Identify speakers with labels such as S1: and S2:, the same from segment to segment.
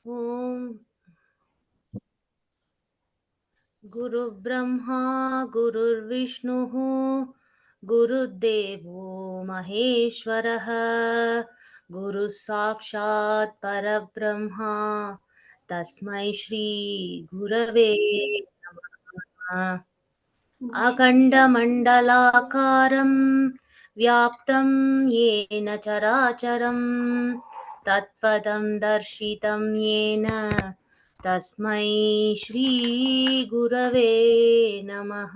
S1: Om Guru Brahma Guru Vishnu Guru Devo Maheshwaraha Guru Sakshat Parabrahma Tasmai Shri Gurave Namaha अखण्डमण्डलाकारं व्याप्तं येन चराचरं तत्पदं दर्शितं येन तस्मै श्रीगुरवे नमः.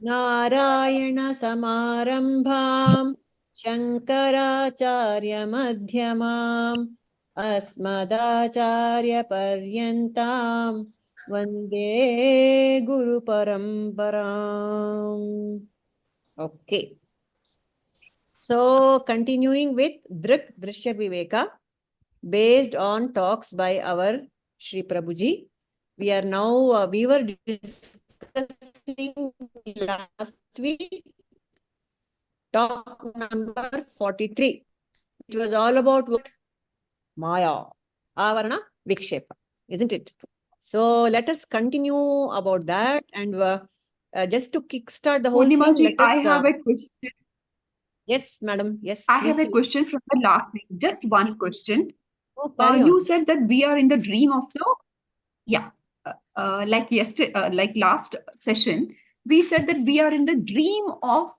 S2: नारायण समारम्भां शङ्कराचार्य मध्यमाम् अस्मदाचार्य पर्यन्तां वन्दे गुरु परम्पराम्. Okay. So continuing with Drk-Drsya Viveka based on talks by our Sri Prabhuji. We are now, we were discussing last week talk number 43, which was all about what? Maya, Avarana, Vikshepa, isn't it? So let us continue about that, and just to kickstart the whole thing, let us,
S3: I have a question.
S2: Yes, madam. Yes,
S3: I
S2: please
S3: have a
S2: tell.
S3: question from the last week. Just one question.
S2: Oh, carry
S3: You
S2: on.
S3: said that we are in the dream of the, like yesterday, like last session, we said that we are in the dream of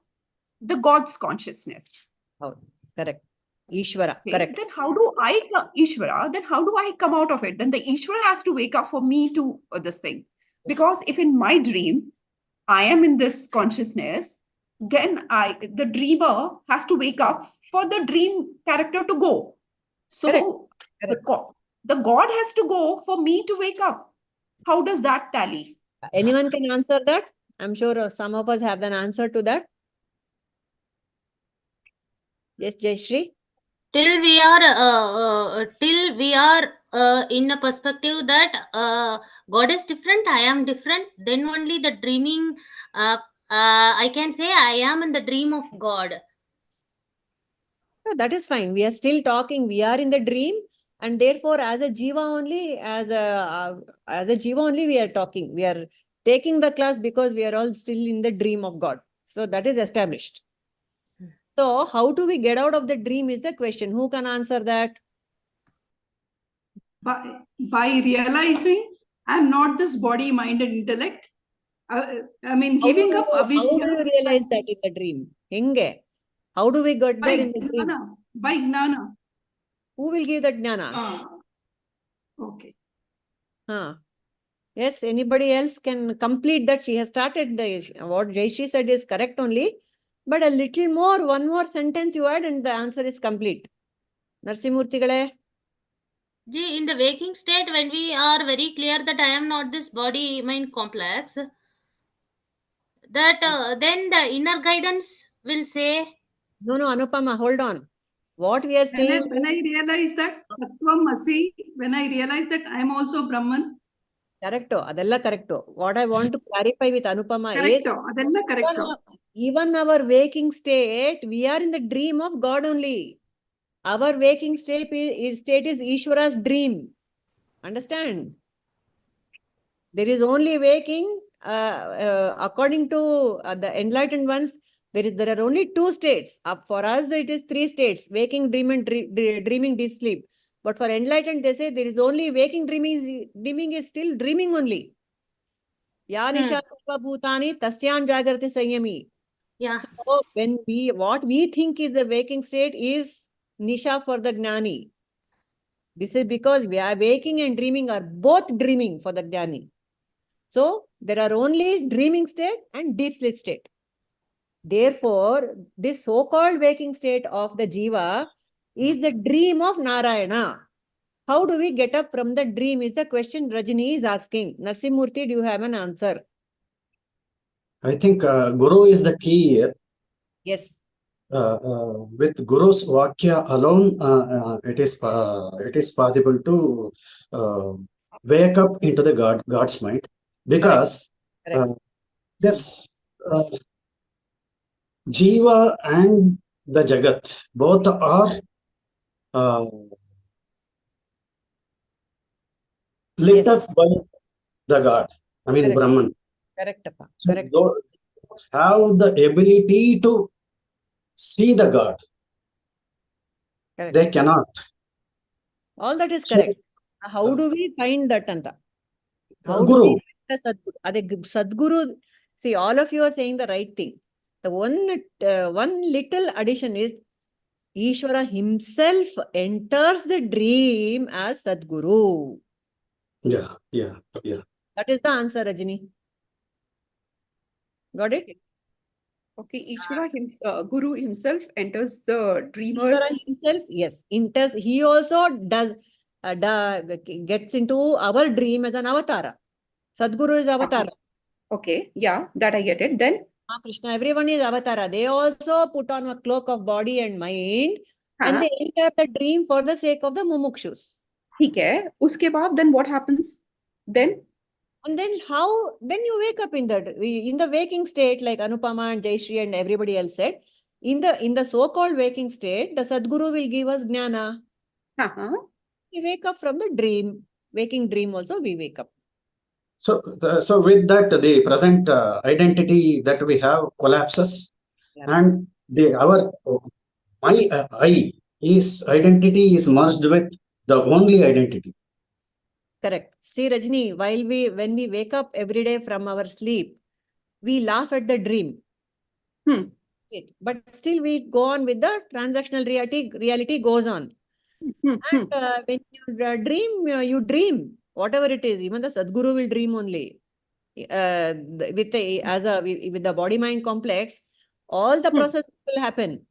S3: the God's consciousness.
S2: Oh, correct. Ishvara,
S3: Okay,
S2: correct.
S3: then how do I, Ishvara, then how do I come out of it? Then the Ishvara has to wake up for me to this thing. Because if in my dream, I am in this consciousness, then the dreamer has to wake up for the dream character to go. So
S2: Correct.
S3: the God has to go for me to wake up. How does that tally?
S2: Anyone can answer that? I'm sure some of us have an answer to that. Yes, Jayashree?
S1: Till we are in a perspective that God is different, I am different, then only the dreaming, I can say I am in the dream of God.
S2: No, that is fine. We are still talking. We are in the dream, and therefore, as a jiva only, as a jiva only, we are talking. We are taking the class because we are all still in the dream of God. So that is established. So how do we get out of the dream is the question. Who can answer that?
S4: By realizing I'm not this body, mind, and intellect. I mean, giving up.
S2: How do you realize that in the dream? Henge. How do we get there in the dream?
S4: By gnana.
S2: Who will give that gnana?
S4: Okay.
S2: Yes, anybody else can complete that. She has started what Jayashree said is correct only. But a little more, one more sentence you add and the answer is complete. Narsimurtigale.
S1: In the waking state, when we are very clear that I am not this body mind complex, that then the inner guidance will say.
S2: No, Anupama, hold on. What we are saying.
S4: When I realize that Tattvam-asi, when I realize that I am also Brahman.
S2: Correcto, adella correcto. What I want to clarify with Anupama
S4: is
S2: even our waking state, we are in the dream of God only. Our waking state is Ishvara's dream. Understand? There is only waking, according to the enlightened ones, there are only two states. For us, it is three states: waking, dream, and dreaming, deep sleep. But for enlightened, they say there is only waking, dreaming. Dreaming is still dreaming only. Ya nisha sarva bhutani tasyan jagrati sanyami.
S1: Yeah.
S2: So when what we think is the waking state is nisha for the gnani. This is because we are waking and dreaming are both dreaming for the gnani. So there are only dreaming state and deep sleep state. Therefore, this so-called waking state of the jiva is the dream of Narayana. How do we get up from the dream is the question Rajini is asking. Narsimurti, do you have an answer?
S5: I think Guru is the key here.
S2: Yes.
S5: With Guru's Vakya alone, it is possible to wake up into the God's mind. Because, yes, Jiva and the Jagat, both are uh, lit
S2: Yes.
S5: up by the God, I mean
S2: Correct.
S5: Brahman.
S2: Correct, Appa.
S5: So
S2: Correct.
S5: those have the ability to see the God.
S2: Correct.
S5: They cannot.
S2: All that is
S5: So,
S2: correct. How do we find that, Anta? How do
S5: Guru,
S2: we find the Sadguru? Sadguru, see, all of you are saying the right thing. The one little addition is Ishvara himself enters the dream as Sadguru.
S5: yeah.
S2: That is the answer, Rajini. Got it?
S3: Okay, Guru himself enters the dreamer's.
S2: Ishvara himself, yes, enters. He also does gets into our dream as an avatara. Sadguru is avatara.
S3: Okay, yeah, that I get it. Then,
S2: Krishna, everyone is avatara. They also put on a cloak of body and mind, and
S3: हाँ,
S2: they enter the dream for the sake of the mumukshus.
S3: ठीक है. उसके बाद, then what happens? Then,
S2: And then then you wake up in the waking state, like Anupama and Jayashri and everybody else said, in the so-called waking state, the Sadguru will give us jnana.
S3: हाँ,
S2: We wake up from the dream, waking dream also we wake up.
S5: So, so with that, the present identity that we have collapses, and my I identity is merged with the only identity.
S2: Correct. See, Rajni, when we wake up every day from our sleep, we laugh at the dream. But still we go on with the transactional reality goes on. And when you dream, whatever it is, even the Sadguru will dream only. With the body-mind complex, all the processes will happen.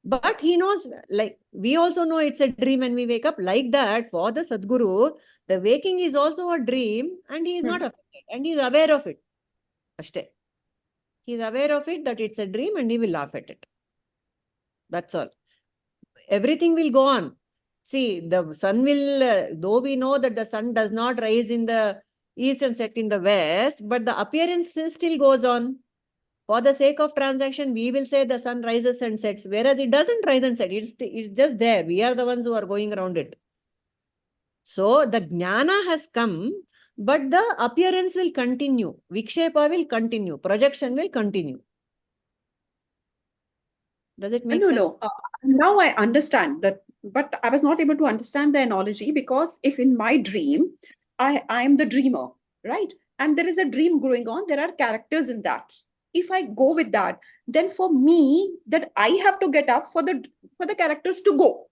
S2: But he knows, like we also know it's a dream when we wake up. Like that, for the Sadguru, the waking is also a dream, and he is not affected, and he is aware of it. He is aware of it that it's a dream, and he will laugh at it. That's all. Everything will go on. See, the sun will, though we know that the sun does not rise in the east and set in the west, but the appearance still goes on. For the sake of transaction, we will say the sun rises and sets, whereas it doesn't rise and set. It's just there. We are the ones who are going around it. So the jnana has come, but the appearance will continue. Vikshepa will continue. Projection will continue. Does it make sense?
S3: No. Now I understand that, but I was not able to understand the analogy because if in my dream, I am the dreamer, right? And there is a dream going on, there are characters in that. If I go with that, then for me, that I have to get up for the characters to go.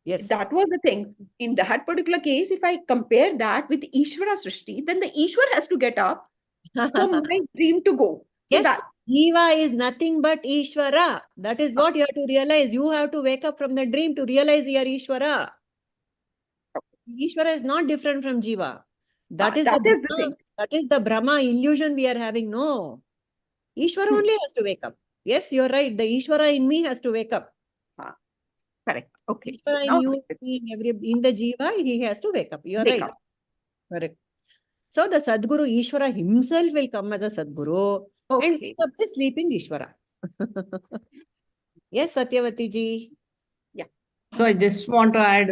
S2: Yes.
S3: That was the thing. In that particular case, if I compare that with Ishvara Srishti, then the Ishvara has to get up for my dream to go. So
S2: yes. Jiva is nothing but Ishvara. That is what you have to realize. You have to wake up from the dream to realize you are Ishvara. Ishvara is not different from Jiva. That is the thing. That is the Brahma illusion we are having. No. Ishvara only has to wake up. Yes, you're right. The Ishvara in me has to wake up.
S3: Correct. Okay.
S2: Ishvara in you, in the Jiva, he has to wake up. You're right. Correct. So the Sadguru Ishvara himself will come as a Sadguru and wake up the sleeping Ishvara. Yes, Satyavati ji.
S6: Yeah. So I just want to add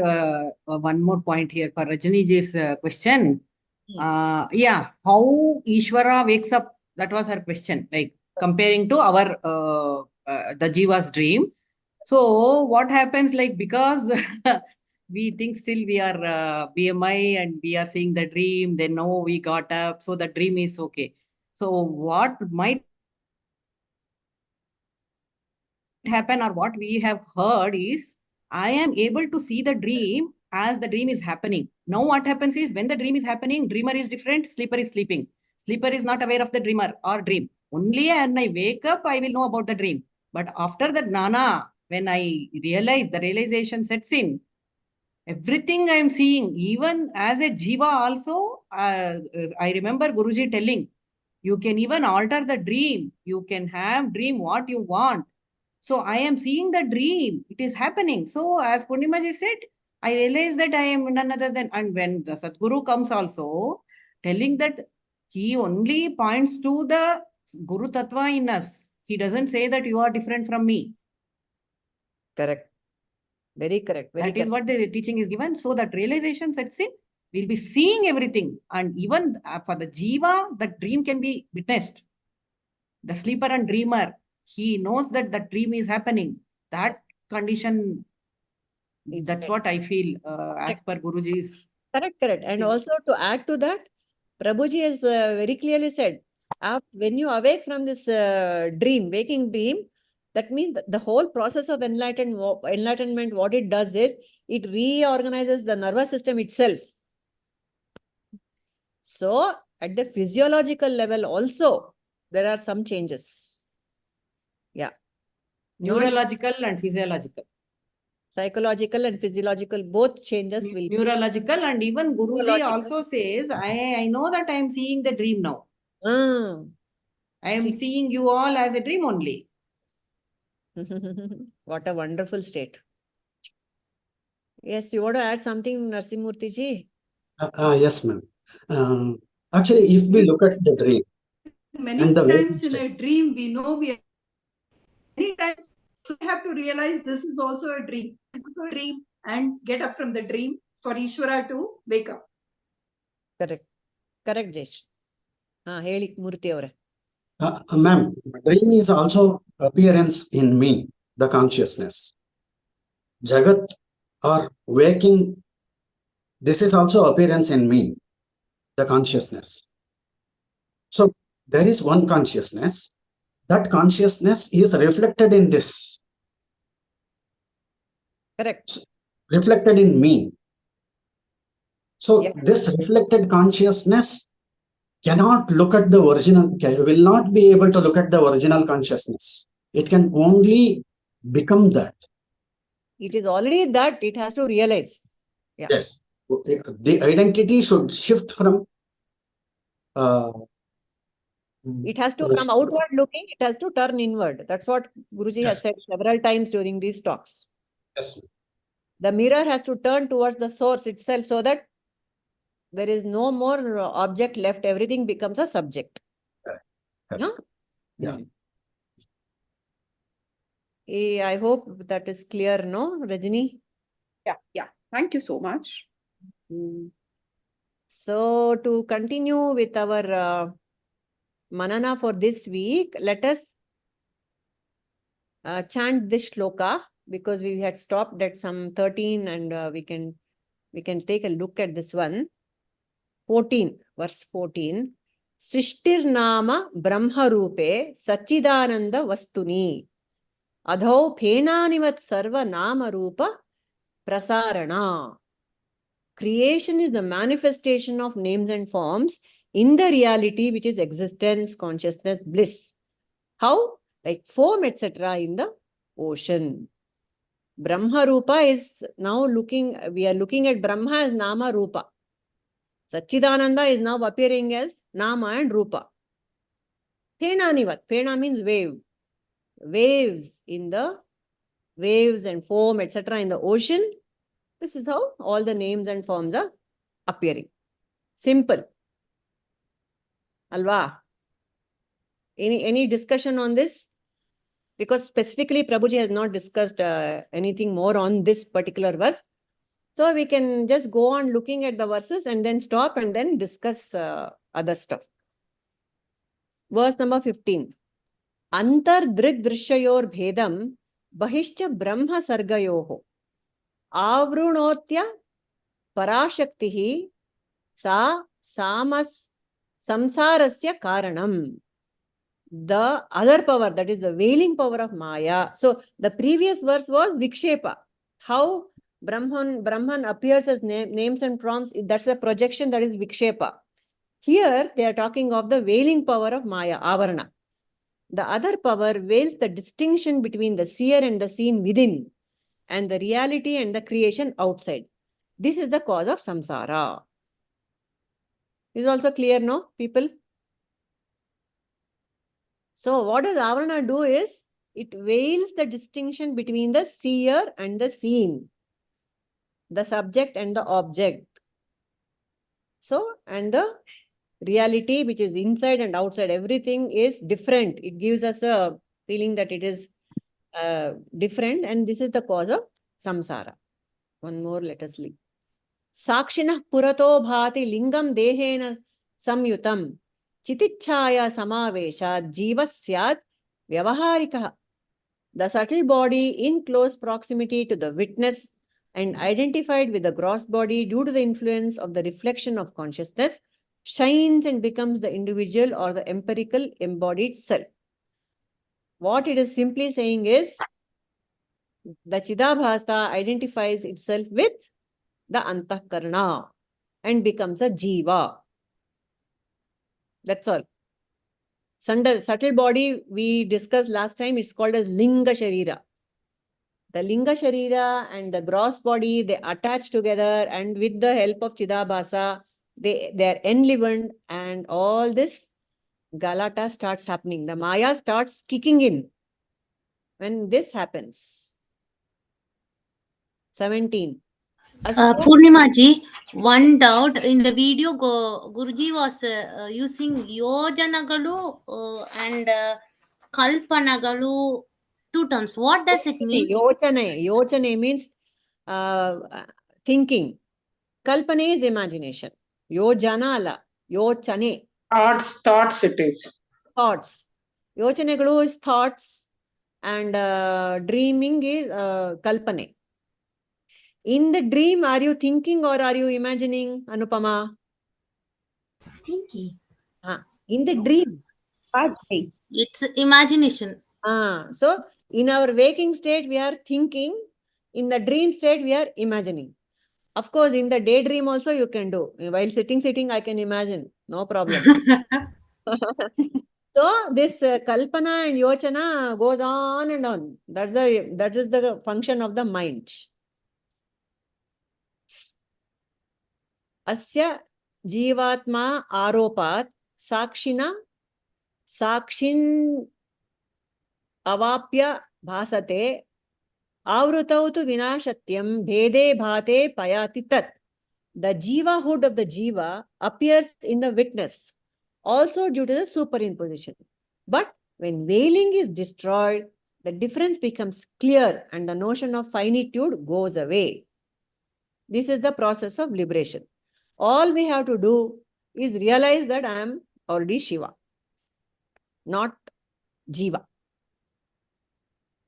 S6: one more point here for Rajani ji's question. Yeah, how Ishvara wakes up, that was her question, like comparing to our the Jiva's dream. So what happens, like, because we think still we are BMI and we are seeing the dream, then no, we got up, so the dream is okay. So what might happen, or what we have heard is, I am able to see the dream as the dream is happening. Now what happens is, when the dream is happening, dreamer is different, sleeper is sleeping. Sleeper is not aware of the dreamer or dream. Only when I wake up, I will know about the dream. But after the jnana, when I realize, the realization sets in, everything I am seeing, even as a jiva also, I remember Guruji telling, you can even alter the dream. You can have dream what you want. So I am seeing the dream. It is happening. So as Purnimaji said, I realize that I am none other than, and when the Sadguru comes also, telling that he only points to the Guru Tattva in us. He doesn't say that you are different from me.
S2: Correct. Very correct. Very
S6: That is
S2: correct.
S6: what the teaching is given. So that realization sets in, we'll be seeing everything. And even for the jiva, the dream can be witnessed. The sleeper and dreamer, he knows that the dream is happening. That condition,
S2: Is
S6: that's
S2: met.
S6: what I feel as per Guruji's.
S2: Correct, correct. And
S6: Yes.
S2: also to add to that, Prabhuji has very clearly said, when you awake from this waking dream, that means the whole process of enlightenment, what it does is, it reorganizes the nervous system itself. So, at the physiological level also, there are some changes. Yeah.
S6: Neurological and physiological.
S2: Psychological and physiological, both changes will be.
S6: Neurological, and even Guruji
S2: Neurological.
S6: also says, I know that I am seeing the dream now. I am
S2: See.
S6: seeing you all as a dream only.
S2: What a wonderful state. Yes, you want to add something, Narsimurti ji?
S5: Yes, ma'am. Actually, if we look at the dream,
S4: Many
S5: and the waking
S4: times in
S5: state,
S4: a dream, we know we are. Many times we have to realize this is also a dream. This is a dream, and get up from the dream for Ishvara to wake up.
S2: Correct. Correct, Jesh. Heli Murthy avare.
S5: ma'am, dream is also appearance in me, the consciousness. Jagat or waking, this is also appearance in me, the consciousness. So there is one consciousness. That consciousness is reflected in this.
S2: Correct.
S5: Reflected in me. So
S2: Yeah.
S5: this reflected consciousness cannot look at the original, will not be able to look at the original consciousness. It can only become that.
S2: It is already that, it has to realize. Yeah.
S5: Yes. The identity should shift from
S2: it has to, from outward looking, it has to turn inward. That's what Guruji has said several times during these talks.
S5: Yes.
S2: The mirror has to turn towards the source itself so that there is no more object left. Everything becomes a subject.
S5: Correct.
S2: Huh?
S5: Yeah.
S2: I hope that is clear, no, Rajini?
S3: Yeah. Thank you so much.
S2: So to continue with our Manana for this week, let us chant this shloka, because we had stopped at some 13 and we can take a look at this one. 14, verse 14. Srishtir nama brahma rupe sachidananda vastuni adho phenanivat sarva nama rupa prasarana. Creation is the manifestation of names and forms in the reality which is existence, consciousness, bliss. How? Like foam, etc. in the ocean. Brahma Rupa is now we are looking at Brahma as Nama Rupa. Sachidananda is now appearing as Nama and Rupa. Phenanivat. Phena means wave. Waves and foam, etc. in the ocean. This is how all the names and forms are appearing. Simple. Alva. Any discussion on this? Because specifically Prabhuji has not discussed anything more on this particular verse. So we can just go on looking at the verses and then stop and then discuss other stuff. Verse number 15. Antar Drk-Drsyayor bhedam bahishcha brahma sargayoho avrunotya parashaktihi sa samas samsarasya karanam. The other power, that is the veiling power of Maya. So the previous verse was Vikshepa. How Brahman appears as names and forms, that's a projection, that is Vikshepa. Here they are talking of the veiling power of Maya, Avarana. The other power veils the distinction between the seer and the seen within, and the reality and the creation outside. This is the cause of samsara. Is also clear, no, people? So what does Avarana do is, it veils the distinction between the seer and the seen, the subject and the object. So, and the reality which is inside and outside, everything is different. It gives us a feeling that it is different, and this is the cause of samsara. One more, let us leave. Sakshinah purato bhati lingam dehena samyutam chitichaya samaveshat jivasyat vyavaharikah. The subtle body in close proximity to the witness and identified with the gross body due to the influence of the reflection of consciousness shines and becomes the individual or the empirical embodied self. What it is simply saying is the Chidabhasa identifies itself with the Antakarana and becomes a Jiva. That's all. Subtle body we discussed last time, it's called as Linga Sharira. The Linga Sharira and the gross body, they attach together, and with the help of Chidabhasa, they are enlivened, and all this Galata starts happening. The Maya starts kicking in when this happens. 17.
S1: Purnima ji, one doubt in the video, Guruji was using yojanagalu and kalpanagalu, two terms. What does it mean?
S2: Yochane means thinking. Kalpana is imagination. Yojana ala. Yochane.
S7: Thoughts it is.
S2: Thoughts. Yochanagalu is thoughts, and dreaming is kalpane. In the dream, are you thinking or are you imagining, Anupama?
S1: Thinking.
S2: In the dream.
S1: It's imagination.
S2: So, in our waking state, we are thinking. In the dream state, we are imagining. Of course, in the daydream also you can do. While sitting, I can imagine. No problem. So, this kalpana and yochana goes on and on. That is the function of the mind. Asya jivatma aropat sakshina sakshin avapya bhasate avrutau tu vinashatyam bhede bhate payati tat. The jivahood of the jiva appears in the witness, also due to the superimposition. But when veiling is destroyed, the difference becomes clear and the notion of finitude goes away. This is the process of liberation. All we have to do is realize that I am already Shiva, not Jiva.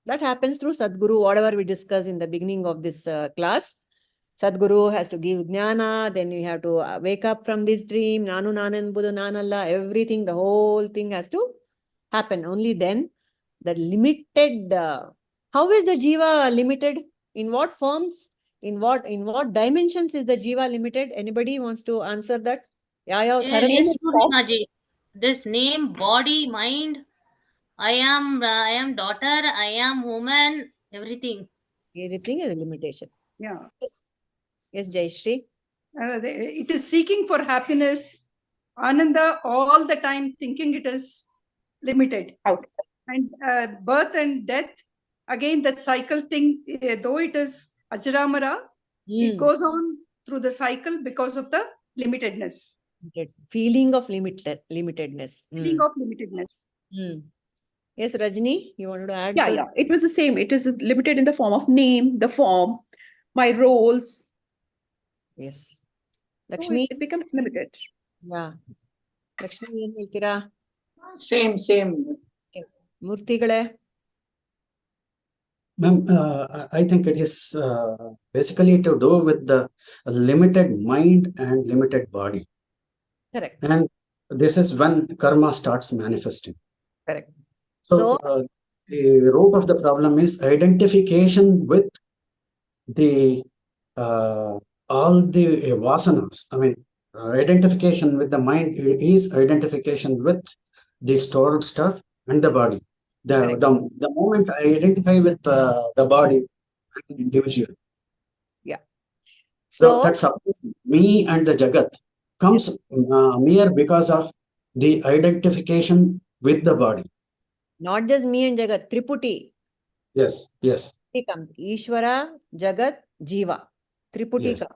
S2: That happens through Sadguru, whatever we discussed in the beginning of this class. Sadguru has to give jnana, then you have to wake up from this dream, Nanu Nanan Buddha Nanalla, everything, the whole thing has to happen. Only then the limited, how is the Jiva limited? In what forms? In what dimensions is the Jiva limited? Anybody wants to answer that?
S1: Yes, Purnima ji. This name, body, mind, I am daughter, I am woman, everything.
S2: Everything is a limitation.
S4: Yeah.
S2: Yes, Jayashree.
S4: It is seeking for happiness, Ananda, all the time thinking it is limited.
S7: Outside.
S4: And birth and death, again that cycle thing, though it is Ajaramara, it goes on through the cycle because of the limitedness.
S2: Feeling of limitedness.
S4: Feeling of limitedness.
S2: Yes, Rajni, you wanted to add?
S3: Yeah. It was the same. It is limited in the form of name, the form, my roles.
S2: Yes.
S3: Lakshmi. So it becomes limited.
S2: Yeah. Lakshmi, ಏನು ಹೇಳ್ತೀರಾ?
S7: Same.
S2: Murtigale?
S5: Ma'am, I think it is basically to do with the limited mind and limited body.
S2: Correct.
S5: And this is when karma starts manifesting.
S2: Correct.
S5: So the root of the problem is identification with the all the vasanas. I mean, identification with the mind is identification with the stored stuff and the body. The moment I identify with the body, I'm an individual.
S2: Yeah.
S5: So that's me and the Jagat comes mere because of the identification with the body.
S2: Not just me and Jagat, Triputi.
S5: Yes.
S2: Ishvara, Jagat, Jiva. Triputi.
S5: Yes.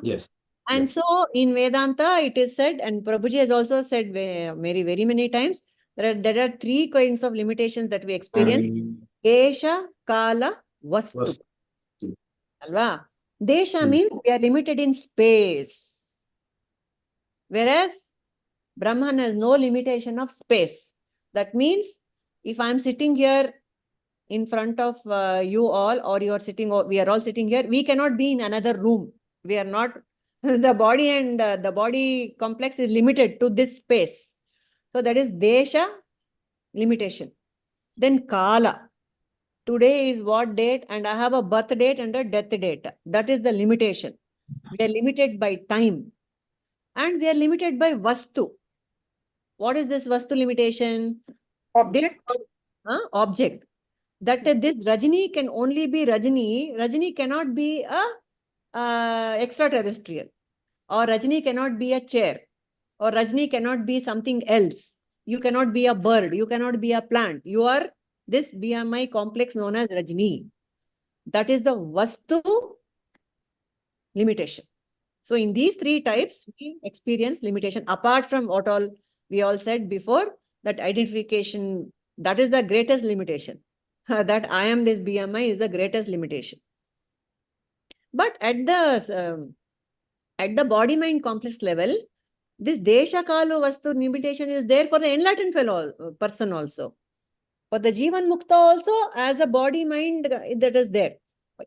S5: Yes.
S2: And so in Vedanta, it is said, and Prabhuji has also said very many times, there are three kinds of limitations that we experience. Kesha, Kala, Vastu. Alva? Desha means we are limited in space. Whereas Brahman has no limitation of space. That means if I am sitting here in front of you all, or you are sitting, or we are all sitting here, we cannot be in another room. We are not, the body and the body complex is limited to this space. So that is Desha, limitation. Then Kala. Today is what date, and I have a birth date and a death date. That is the limitation. We are limited by time. And we are limited by Vastu. What is this Vastu limitation?
S3: Object.
S2: Object. That this Rajini can only be Rajini. Rajini cannot be a extraterrestrial. Or Rajini cannot be a chair. Or Rajini cannot be something else. You cannot be a bird. You cannot be a plant. You are this BMI complex known as Rajini. That is the Vastu limitation. So in these three types, we experience limitation. Apart from what all we all said before, that identification, that is the greatest limitation. That I am this BMI is the greatest limitation. But at the body-mind complex level, this Desha Kalo Vastu limitation is there for the enlightened person also. For the Jivan Mukta also, as a body-mind, that is there.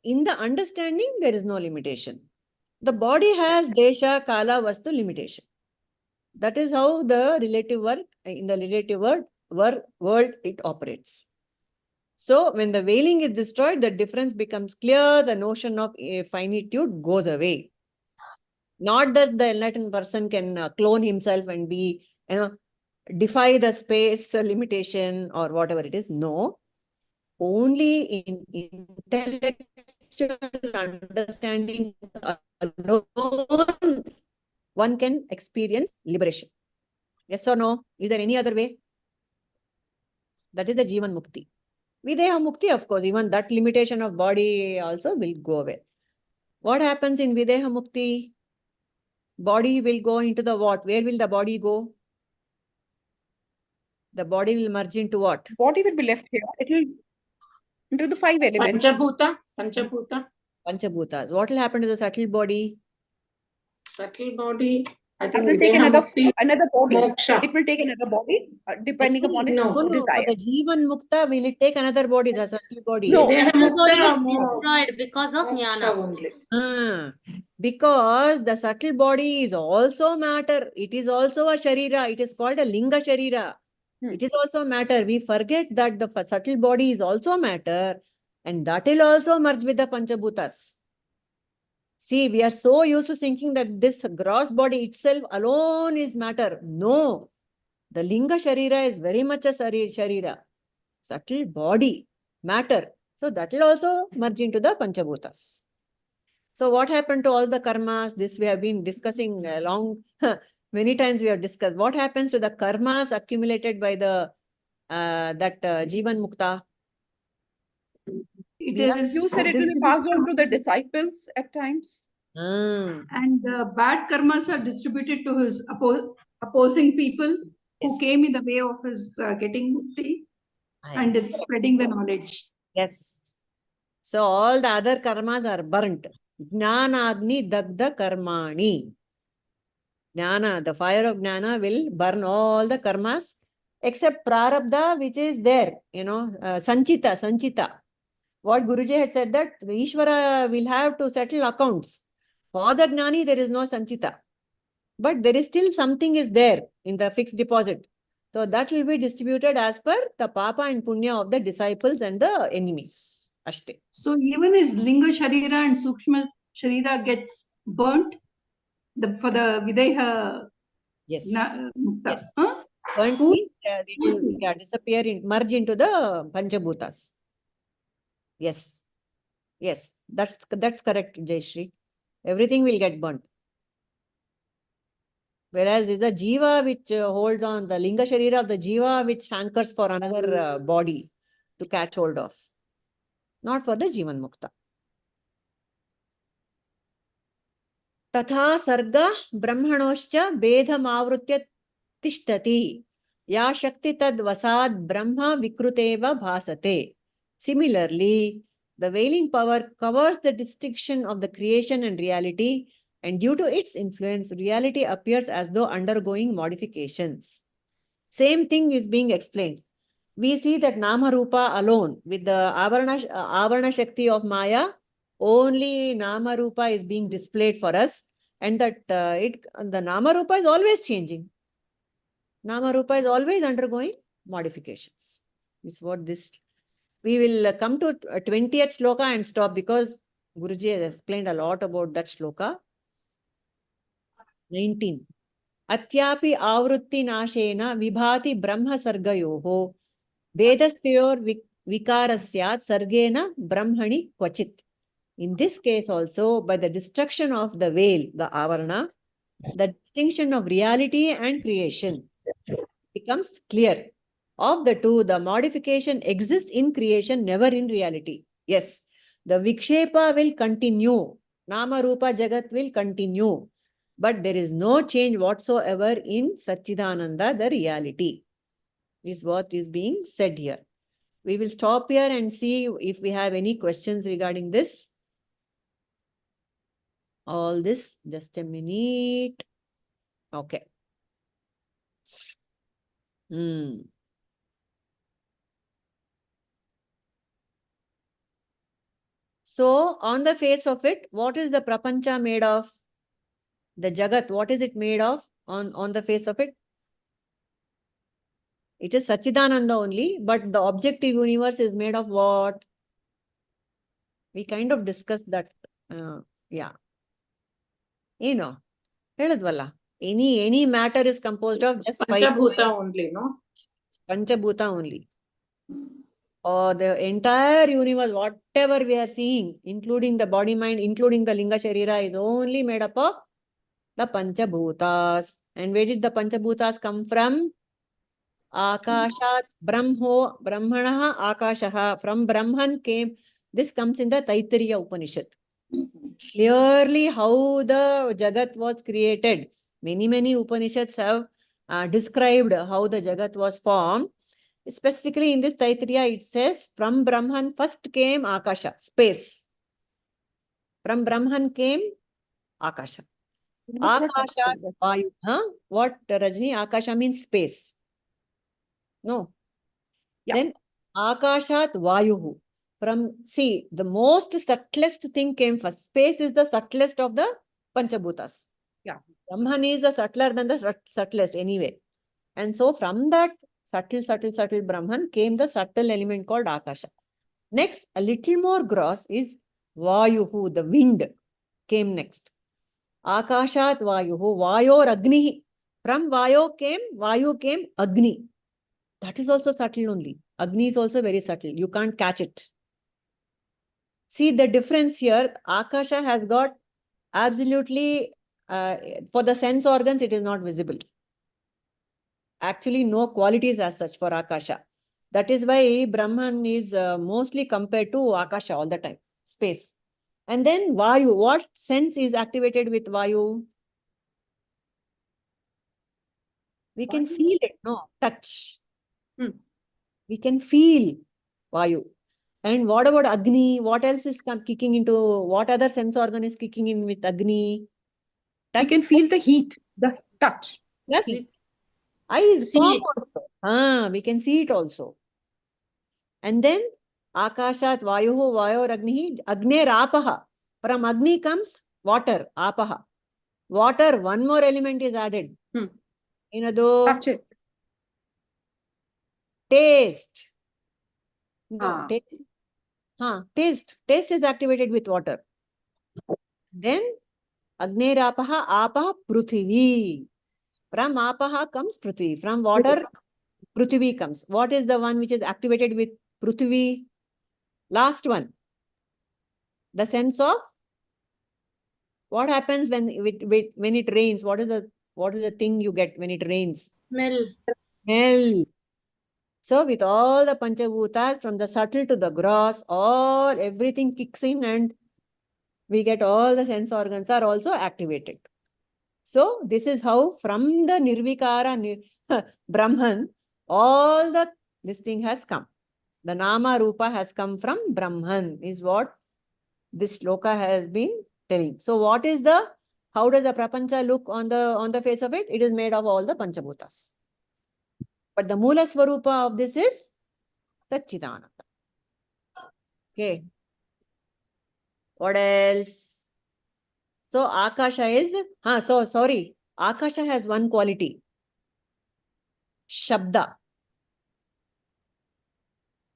S2: In the understanding, there is no limitation. The body has Desha, Kala, Vastu limitation. That is how the relative work, in the relative world, it operates. So when the veiling is destroyed, the difference becomes clear, the notion of finitude goes away. Not that the enlightened person can clone himself and be, defy the space limitation or whatever it is. No. Only in intellectual understanding alone, one can experience liberation. Yes or no? Is there any other way? That is the Jivan Mukti. Videha Mukti, of course, even that limitation of body also will go away. What happens in Videha Mukti? Body will go into the what? Where will the body go? The body will merge into what?
S3: Body will be left here. It will into the 5 elements.
S7: Panchabhuta.
S2: Panchabhutas. What will happen to the subtle body?
S7: Subtle body. I
S3: It
S7: think
S3: will take
S7: Videha
S3: another
S7: Mukti,
S3: body.
S7: moksha.
S3: It will take another body depending upon its
S7: No.
S2: For
S3: desire.
S2: the Jivan Mukta, will it take another body, the subtle body?
S3: No.
S7: Videha
S1: Subtle body
S7: Mukta,
S1: is destroyed because of
S7: moksha
S1: jnana.
S7: only.
S2: Because the subtle body is also matter. It is also a sharira. It is called a linga sharira. It is also matter. We forget that the subtle body is also matter, and that will also merge with the Panchabhutas. See, we are so used to thinking that this gross body itself alone is matter. No. The linga sharira is very much a sharira. Subtle body, matter. So that will also merge into the Panchabhutas. So what happened to all the karmas? This we have been discussing many times we have discussed. What happens to the karmas accumulated by the Jivan Mukta?
S3: You said it will be passed on to the disciples at times.
S4: And bad karmas are distributed to his opposing people who came in the way of his getting mukti, and it's spreading the knowledge.
S2: Yes. So all the other karmas are burnt. Jnanagni dagda karmani. Jnana, the fire of jnana will burn all the karmas except prarabdha, which is there, sanchita. What Guruji had said that Ishvara will have to settle accounts. For the jnani, there is no sanchita. But there is still something is there in the fixed deposit. So that will be distributed as per the papa and punya of the disciples and the enemies. Ashte.
S4: So even his linga sharira and sukshma sharira gets burnt for the videha.
S2: Yes.
S4: Mukta.
S2: Yes. Burnt means it will disappear, merge into the Panchabhutas. Yes. Yes. That's correct, Jayashri. Everything will get burnt. Whereas it's the jiva which holds on, the linga sharira of the jiva which hankers for another body to catch hold of. Not for the Jivan Mukta. Tatha sarga brahmanoscha bedham avrutya tishtati. Ya shakti tad vasad brahma vikruteva bhasate. Similarly, The veiling power covers the distinction of the creation and reality, and due to its influence, reality appears as though undergoing modifications. Same thing is being explained. We see that Nama Rupa alone, with the Avarana Shakti of Maya, only Nama Rupa is being displayed for us, and that the Nama Rupa is always changing. Nama Rupa is always undergoing modifications. This is what this. We will come to 20th shloka and stop because Guruji has explained a lot about that shloka. 19. Atyapi avrutti nashena vibhati brahma sargayoho vedasthiyor vikarasyat sargena brahmani kvachit. In this case also, by the destruction of the veil, the avarana, the distinction of reality and creation becomes clear. Of the two, the modification exists in creation, never in reality. Yes, the Vikshepa will continue. Nama Rupa Jagat will continue. But there is no change whatsoever in Satchidananda, the reality, is what is being said here. We will stop here and see if we have any questions regarding this. All this, just a minute. Okay. So, on the face of it, what is the prapancha made of? The Jagat, what is it made of on the face of it? It is Satchidananda only, but the objective universe is made of what? We kind of discussed that. Yeah. You know, any matter is composed of just 5.
S7: Panchabhuta only, no?
S2: Panchabhuta only. Or the entire universe, whatever we are seeing, including the body, mind, including the Linga Sharira, is only made up of the Panchabhutas. And where did the Panchabhutas come from? Akashat Brahmanaha Akashaha. From Brahman came, this comes in the Taittiriya Upanishad. Clearly how the Jagat was created. Many Upanishads have described how the Jagat was formed. Specifically in this Taittiriya, it says, from Brahman first came Akasha, space. From Brahman came Akasha. Akasha Vayu. What, Rajni? Akasha means space. No.
S3: Yeah.
S2: Then Akashat Vayuhu. From, see, the most subtlest thing came first. Space is the subtlest of the Panchabhutas.
S3: Yeah.
S2: Brahman is the subtler than the subtlest anyway. And so from that subtle Brahman came the subtle element called Akasha. Next, a little more gross is Vayuhu, the wind came next. Akashat Vayuhu, Vayor Agni. From Vayu came Agni. That is also subtle only. Agni is also very subtle. You can't catch it. See the difference here. Akasha has got absolutely, for the sense organs, it is not visible. Actually, no qualities as such for Akasha. That is why Brahman is mostly compared to Akasha all the time, space. And then Vayu, what sense is activated with Vayu? We can feel it, no? Touch. We can feel Vayu. And what about Agni? What else is kicking into, what other sense organ is kicking in with Agni?
S3: You can feel the heat, the touch.
S2: Yes. Eyes,
S1: See it.
S2: also. We can see it also. And then Akashat Vayuhu Vayor Agnihi Agner Apaha. From Agni comes water, Apaha. Water, one more element is added.
S3: Touch it.
S2: Taste. No, taste. Taste is activated with water. Then Agner Apaha, Apaha Pruthivi. From Apaha comes Prithvi. From water, Prithvi comes. What is the one which is activated with Prithvi? Last one. The sense of what happens when it rains. What is the thing you get when it rains?
S1: Smell.
S2: Smell. So with all the Panchabhutas, from the subtle to the gross, everything kicks in and we get all the sense organs are also activated. So this is how from the Nirvikara Brahman, this thing has come. The Nama Rupa has come from Brahman, is what this shloka has been telling. So what is the, how does the prapancha look on the face of it? It is made of all the Panchabhutas. But the Mula Swarupa of this is Satchidananda. Okay. What else? So Akasha is, Akasha has one quality. Shabda.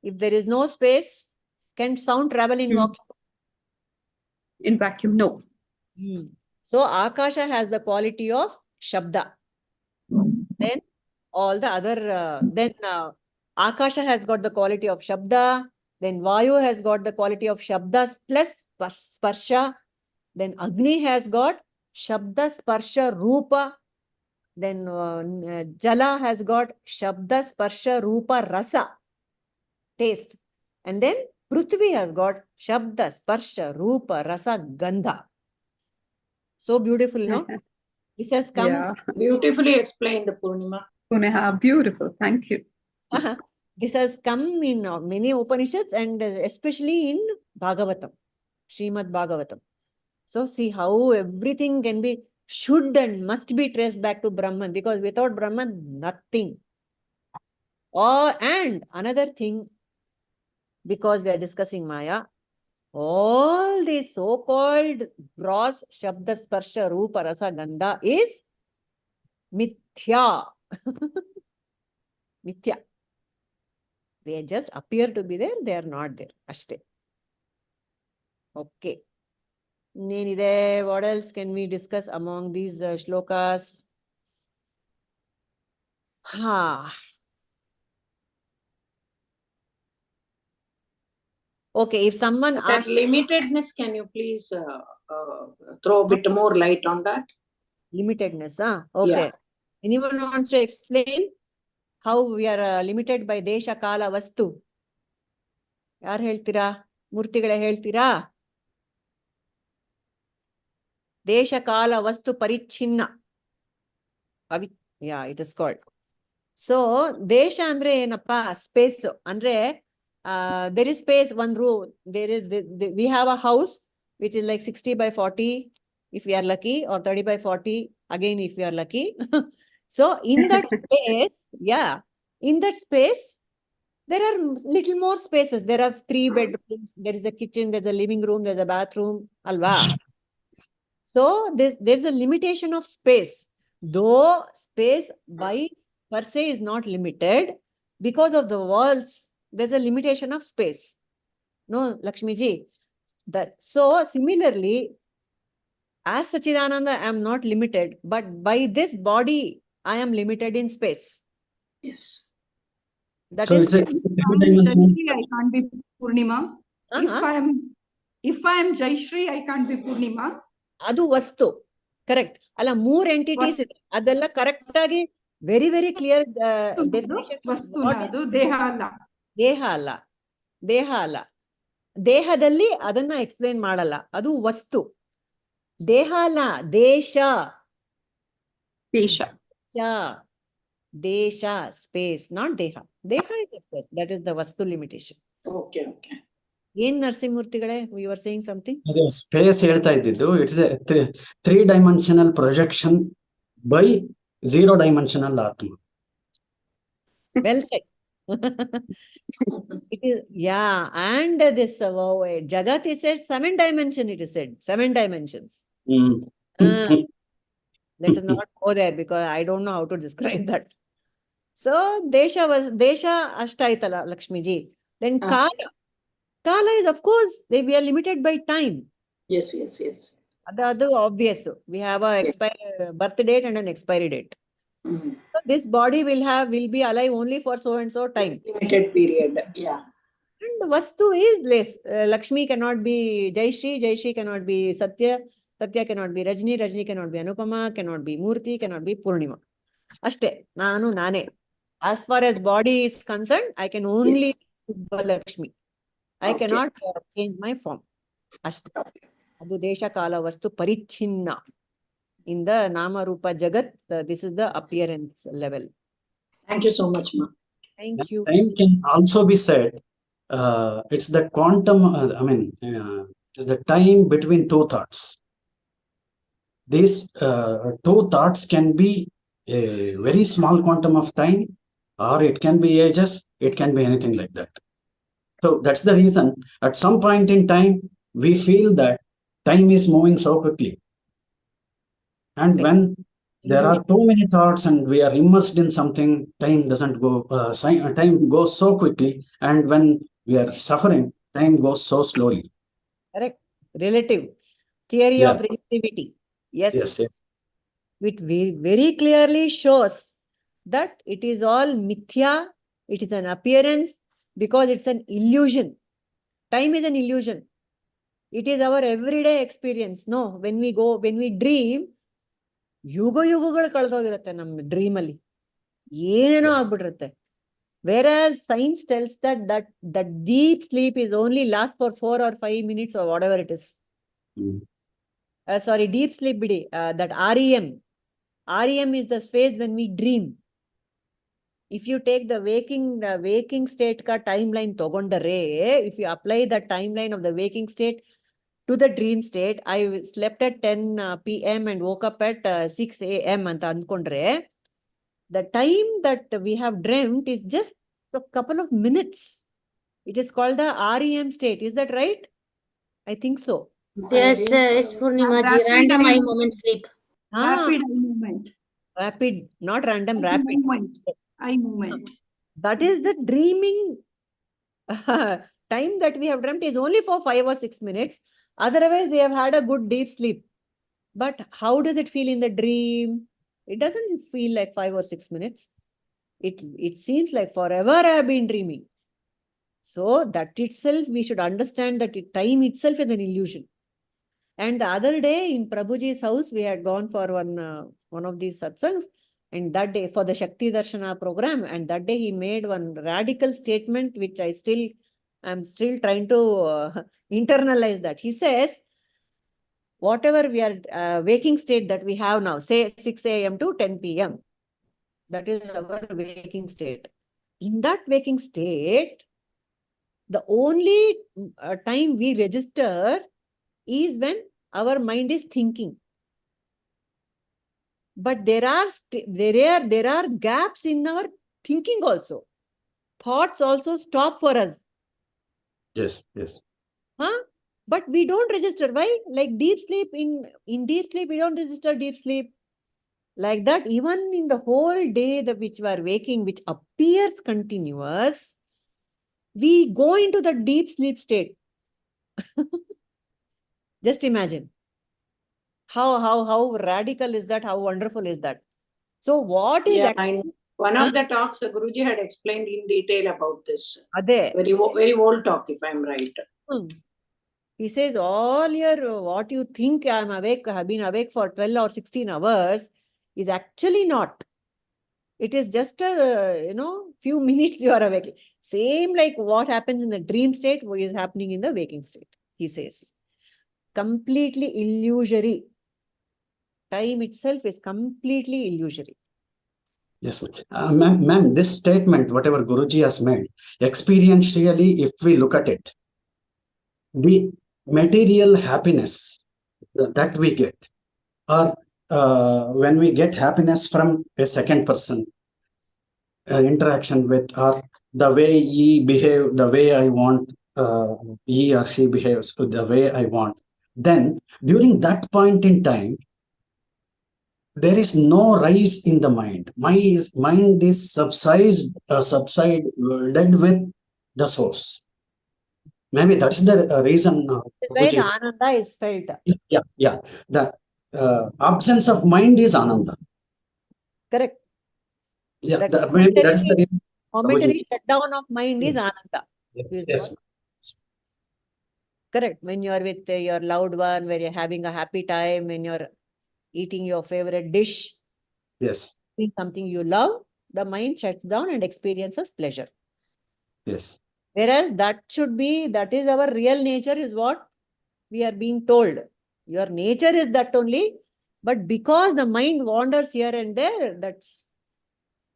S2: If there is no space, can sound travel in vacuum?
S3: In vacuum, no.
S2: So Akasha has the quality of Shabda. Then all the other, Akasha has got the quality of Shabda. Then Vayu has got the quality of Shabda plus Sparsha. Then Agni has got Shabda, Sparsha, Rupa. Then Jala has got Shabda, Sparsha, Rupa, Rasa, taste. And then Prithvi has got Shabda, Sparsha, Rupa, Rasa, Gandha. So beautiful, no? This has come.
S3: Yeah.
S7: Beautifully explained, Purnima.
S3: Puneha, beautiful. Thank you.
S2: This has come in many Upanishads and especially in Bhagavatam, Srimad Bhagavatam. So see how everything can be, should and must be traced back to Brahman, because without Brahman, nothing. And another thing, because we are discussing Maya, all these so-called gross Shabda, Sparsha, Rupa, Rasa, Gandha is Mithya. Mithya. They just appear to be there, they are not there. Ashte. Okay. What else can we discuss among these shlokas? Okay, if someone
S7: That
S2: asks...
S7: limitedness, can you please throw a bit more light on that?
S2: Limitedness, okay.
S7: Yeah.
S2: Anyone wants to explain how we are limited by Desha, Kala, Vastu? Yaar heltira? Murtigale heltira? Desha, Kala, Vastu, Parichinna. Yeah, it is called. So, Desha andre enappa, space. Andre, there is space, one room. We have a house which is like 60 by 40 if we are lucky, or 30 by 40 again if we are lucky. So, in that space, in that space, there are little more spaces. There are 3 bedrooms, there is a kitchen, there's a living room, there's a bathroom, alva. So, there's a limitation of space. Though space by per se is not limited, because of the walls, there's a limitation of space. No, Lakshmi ji. So, similarly, as Sachidananda, I am not limited, but by this body, I am limited in space.
S7: Yes.
S2: That
S5: So
S2: is...
S5: it's a
S4: Jaishri, I can't be Purnima.
S2: Uh-huh.
S4: If I am Jaishri, I can't be Purnima.
S2: Adu Vastu. Correct. Alla 3 entities ಇದೆ. ಅದೆಲ್ಲ correct ಆಗಿ very very clear definition.
S4: ವಸ್ತು ಅದು ದೇಹ ಅಲ್ಲ.
S2: ದೇಹ ಅಲ್ಲ. ದೇಹ ಅಲ್ಲ. ದೇಹದಲ್ಲಿ ಅದನ್ನ ಎಕ್ಸ್ಪ್ಲೇನ್ ಮಾಡಲ್ಲ. ಅದು ವಸ್ತು. ದೇಹ ಅಲ್ಲ, ದೇಶ.
S3: ದೇಶ.
S2: ದೇಶ, space, not deha. Deha is of course, that is the vastu limitation.
S7: Okay.
S2: ಏನ್ ನರಸಿಂಹಮೂರ್ತಿಗಳೇ, you were saying something?
S5: Space ಹೇಳ್ತಾ ಇದ್ದಿದ್ದು, it's A 3-dimensional projection by 0-dimensional ಆತ್ಮ.
S2: Well said. It is, and this Jagat is said 7 dimension, it is said 7 dimensions. Let us not go there because I don't know how to describe that. So Desha ashtaitala, Lakshmi ji. Then Kala is, of course, we are limited by time.
S7: Yes.
S2: That's obvious. We have a birth date and an expiry date. So this body will be alive only for so and so time.
S7: Limited period. Yeah.
S2: And Vastu is less. Lakshmi cannot be Jaishri cannot be Satya cannot be Rajni cannot be Anupama, cannot be Murti, cannot be Purnima. Ashte, nane. As far as body is concerned, I can only be Lakshmi. I cannot change my form. Ashte. Adu Desha Kala Vastu Parichinna. In the Nama Rupa Jagat, this is the appearance level.
S7: Thank you so much, ma.
S2: Thank you.
S5: Time can also be said it's the quantum, it's the time between two thoughts. These two thoughts can be a very small quantum of time, or it can be ages, it can be anything like that. So that's the reason at some point in time, we feel that time is moving so quickly. And when there are too many thoughts and we are immersed in something, time doesn't go, time goes so quickly. And when we are suffering, time goes so slowly.
S2: Correct. Relative. Theory
S5: Yeah.
S2: of relativity. Yes.
S5: Yes, yes.
S2: It very clearly shows that it is all mithya, it is an appearance because it's an illusion. Time is an illusion. It is our everyday experience. No, when we dream, ಯುಗಗಳು ಕಳೆದೋಗಿರುತ್ತೆ ನಮ್ಮ dream ಅಲ್ಲಿ ಏನೇನೋ ಆಗ್ಬಿಟ್ಟಿರುತ್ತೆ. Whereas science tells that deep sleep is only last for 4 or 5 minutes or whatever it is. Sorry, deep sleep bidi, that REM. REM is the phase when we dream. If you take the waking state ka timeline togondare, if you apply the timeline of the waking state to the dream state, I slept at 10 p.m. and woke up at 6 a.m. anta ankondre, the time that we have dreamt is just a couple of minutes. It is called the REM state. Is that right? I think so.
S1: Yes, yes, Purnima ji. Random eye moment sleep.
S4: Rapid eye movement.
S2: Rapid, not random,
S4: Eye
S2: rapid.
S4: movement. Eye movement.
S2: That is the dreaming time that we have dreamt is only for 5 or 6 minutes. Otherwise, we have had a good deep sleep. But how does it feel in the dream? It doesn't feel like 5 or 6 minutes. It seems like forever I have been dreaming. So that itself, we should understand that time itself is an illusion. And the other day in Prabhuji's house, we had gone for one of these satsangs, and that day for the Shakti Darshana program, and that day he made one radical statement, which I'm still trying to internalize that. He says, whatever we are waking state that we have now, say 6 a.m. to 10 p.m., that is our waking state. In that waking state, the only time we register is when our mind is thinking. But there are gaps in our thinking also. Thoughts also stop for us.
S5: Yes, yes.
S2: Huh? But we don't register. Why? Like deep sleep, in deep sleep, we don't register deep sleep. Like that, even in the whole day that which we are waking, which appears continuous, we go into the deep sleep state. Just imagine. How radical is that? How wonderful is that? So what is actually...
S7: One of the talks, Guruji had explained in detail about this.
S2: Ade.
S7: Very old talk, if I'm right.
S2: He says, all your, what you think I'm awake, have been awake for 12 or 16 hours is actually not. It is just a, few minutes you are awake. Same like what happens in the dream state, what is happening in the waking state, he says. Completely illusory. Time itself is completely illusory.
S5: Yes, ma'am, this statement, whatever Guruji has made, experientially, if we look at it, the material happiness that we get, or when we get happiness from a second person, interaction with, or the way he behave, the way I want, he or she behaves the way I want, then during that point in time, there is no rise in the mind. Mind is subsided with the source. Maybe that's the reason.
S2: Where the Ananda is felt.
S5: Yeah. The absence of mind is Ananda.
S2: Correct.
S5: Yeah, maybe that's the reason.
S2: Momentary shutdown of mind is Ananda.
S5: Yes.
S2: Correct. When you are with your loved one, where you're having a happy time, when you're eating your favorite dish,
S5: yes,
S2: doing something you love, the mind shuts down and experiences pleasure.
S5: Yes.
S2: Whereas that is our real nature, is what we are being told. Your nature is that only, but because the mind wanders here and there,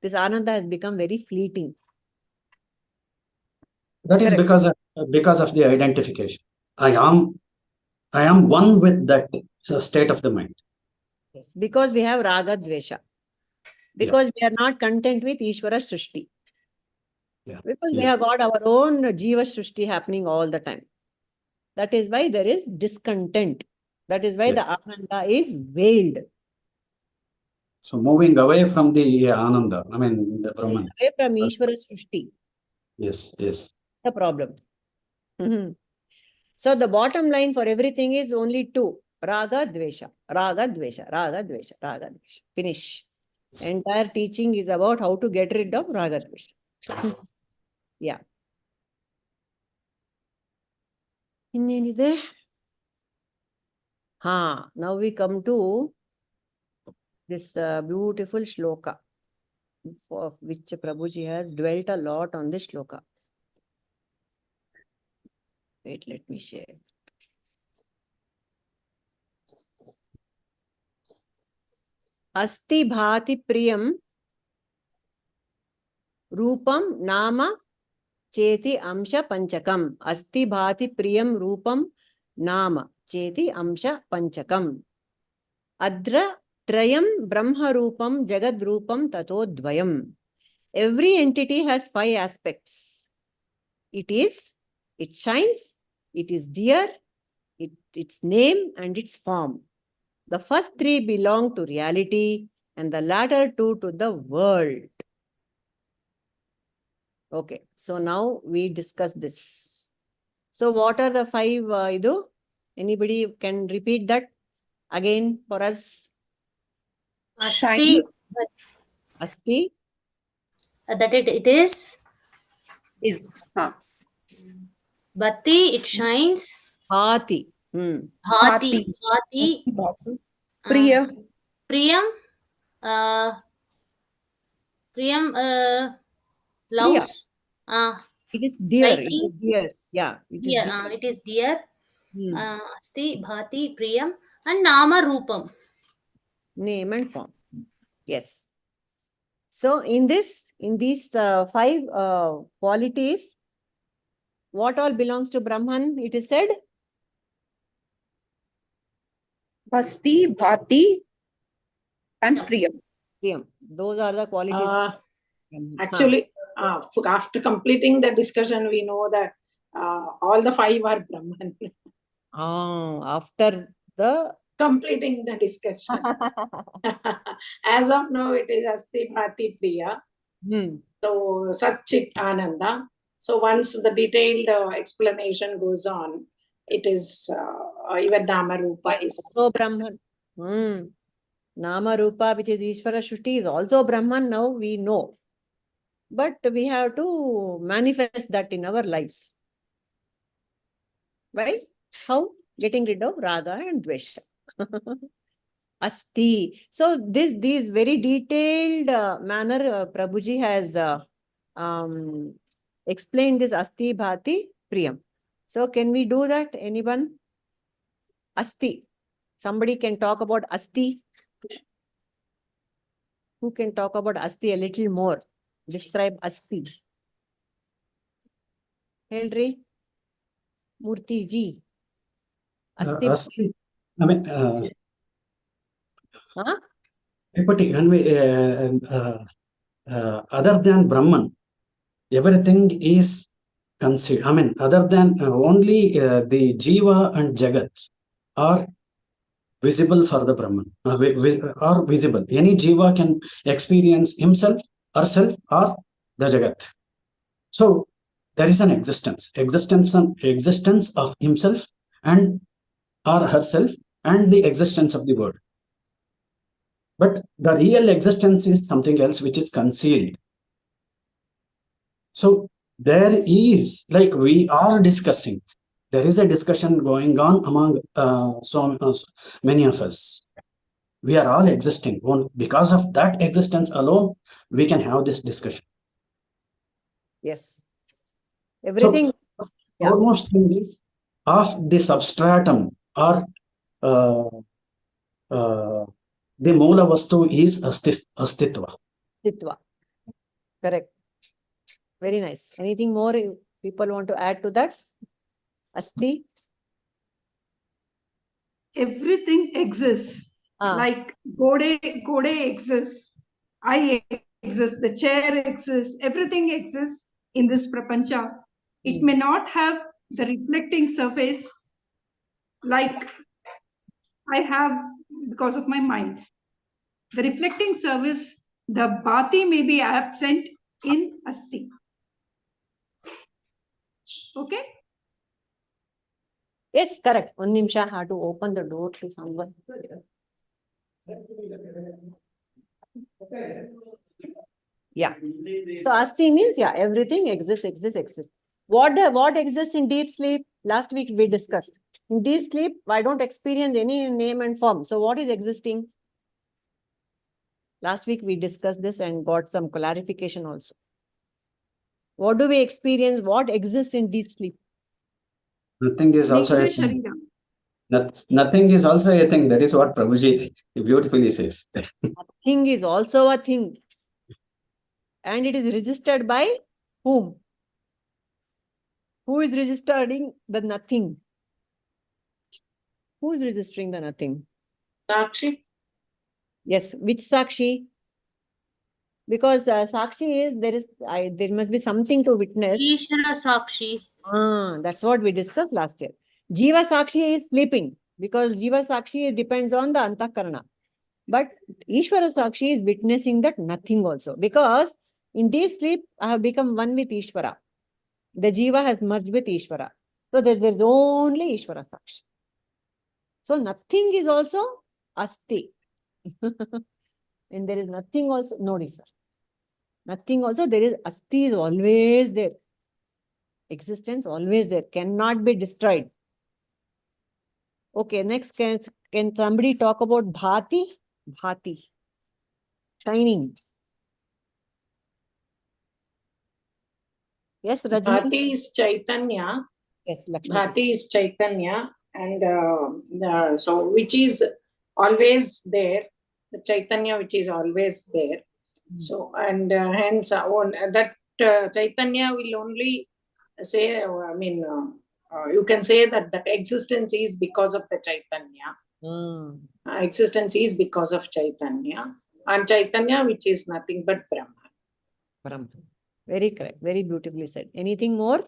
S2: this Ananda has become very fleeting.
S5: That is
S2: Correct.
S5: because of the identification. I am one with that state of the mind.
S2: Yes, because we have raga dvesha. Because we are not content with Ishvara Srishti.
S5: Yeah.
S2: Because we
S5: Yeah.
S2: have got our own Jiva Srishti happening all the time. That is why there is discontent. That is why
S5: Yes.
S2: the Ananda is veiled.
S5: So moving away from the Ananda, I mean the Brahman.
S2: Away from Ishvara Srishti.
S5: Yes, yes.
S2: The problem. Mhm. So the bottom line for everything is only two. Raga Dvesha. Raga Dvesha. Raga Dvesha. Raga Dvesha. Finish. Entire teaching is about how to get rid of Raga Dvesha. Yeah. Now we come to this beautiful shloka, for which Prabhuji has dwelt a lot on this shloka. Wait, let me share. Asti bhati priyam rupam nama cheti amsha panchakam. Asti bhati priyam rupam nama cheti amsha panchakam. Adra trayam brahma rupam jagad rupam tato dvayam. Every entity has 5 aspects. It is, it shines, it is dear, its name and its form. The first 3 belong to reality and the latter 2 to the world. Okay, so now we discuss this. So what are the 5 Anybody can repeat that again for us?
S1: Asti,
S2: Asti
S1: that it is.
S3: Is.
S1: Bhati, it shines.
S2: Bhati.
S1: Bhati, bhati.
S3: Priya.
S1: Priyam, loves.
S2: It is dear. It
S1: Liking.
S2: is dear. Yeah, it is
S1: Dear,
S2: dear.
S1: it is dear.
S2: Hmm.
S1: Asti, bhati, priyam, and nama rupam.
S2: Name and form. Yes. So in these 5 qualities, what all belongs to Brahman? It is said.
S3: Bhasti, Bhati, and Priyam.
S2: Priyam. Those are the qualities.
S7: Actually, after completing the discussion, we know that all the 5 are Brahman.
S2: After the
S7: completing the discussion. As of now, it is Asti Bhati Priya. So, Sat Chit Ananda. So, once the detailed explanation goes on, it is even Nama Rupa is
S2: also Brahman. Nama Rupa, which is Ishvara Shuti, is also Brahman. Now we know. But we have to manifest that in our lives. Right? How? Getting rid of Raga and Dvesha. Asti. So these very detailed manner Prabhuji has explained this Asti Bhati Priyam. So can we do that? Anyone? Asti. Somebody can talk about Asti. Who can talk about Asti a little more? Describe Asti. Henry? Murthy ji. Asti.
S5: Asti. I mean,
S2: Huh?
S5: Other than Brahman, everything is concealed. I mean, other than only the Jiva and Jagat are visible for the Brahman, are visible. Any Jiva can experience himself, herself, or the Jagat. So there is an existence of himself and or herself, and the existence of the world. But the real existence is something else which is concealed. So there is, like we are discussing, there is a discussion going on among so many of us. We are all existing. Because of that existence alone, we can have this discussion.
S2: Yes. Everything.
S5: So, almost of the substratum or the Moola Vastu is Astitva.
S2: Astitva. Correct. Very nice. Anything more People want to add to that? Asti?
S4: Everything exists. Like Gode exists. I exist. The chair exists. Everything exists in this prapancha. It may not have the reflecting surface like I have because of my mind. The reflecting surface, the bhati may be absent in asti. Okay?
S2: Yes, correct. One nimsha, I have to open the door to someone. Yeah. So asti means, yeah, everything exists. What exists in deep sleep? Last week we discussed. In deep sleep, I don't experience any name and form. So what is existing? Last week we discussed this and got some clarification also. What do we experience? What exists in deep sleep?
S5: Nothing is also a thing. Nothing is also a thing. That is what Prabhuji beautifully says.
S2: Nothing is also a thing. And it is registered by whom? Who is registering the nothing? Who is registering the nothing?
S7: Sakshi.
S2: Yes, which Sakshi? Because Sakshi is, there must be something to witness.
S1: Ishvara Sakshi.
S2: That's what we discussed last year. Jiva Sakshi is sleeping because Jiva Sakshi depends on the Antakarana. But Ishvara Sakshi is witnessing that nothing also. Because in deep sleep, I have become one with Ishvara. The Jiva has merged with Ishvara. So there's only Ishvara Sakshi. So nothing is also Asti. And there is nothing also, no, sir. Nothing also, there is Asti is always there. Existence always there, cannot be destroyed. Okay, next, can somebody talk about Bhati? Bhati. Shining. Yes, Rajni.
S7: Bhati is Chaitanya.
S2: Yes, Lakshmi.
S7: Bhati is Chaitanya. And so, which is always there. The Chaitanya which is always there. So, and hence, that Chaitanya will only say, you can say that existence is because of the Chaitanya. Existence is because of Chaitanya. And Chaitanya, which is nothing but Brahman.
S2: Brahman. Very correct. Very beautifully said. Anything more?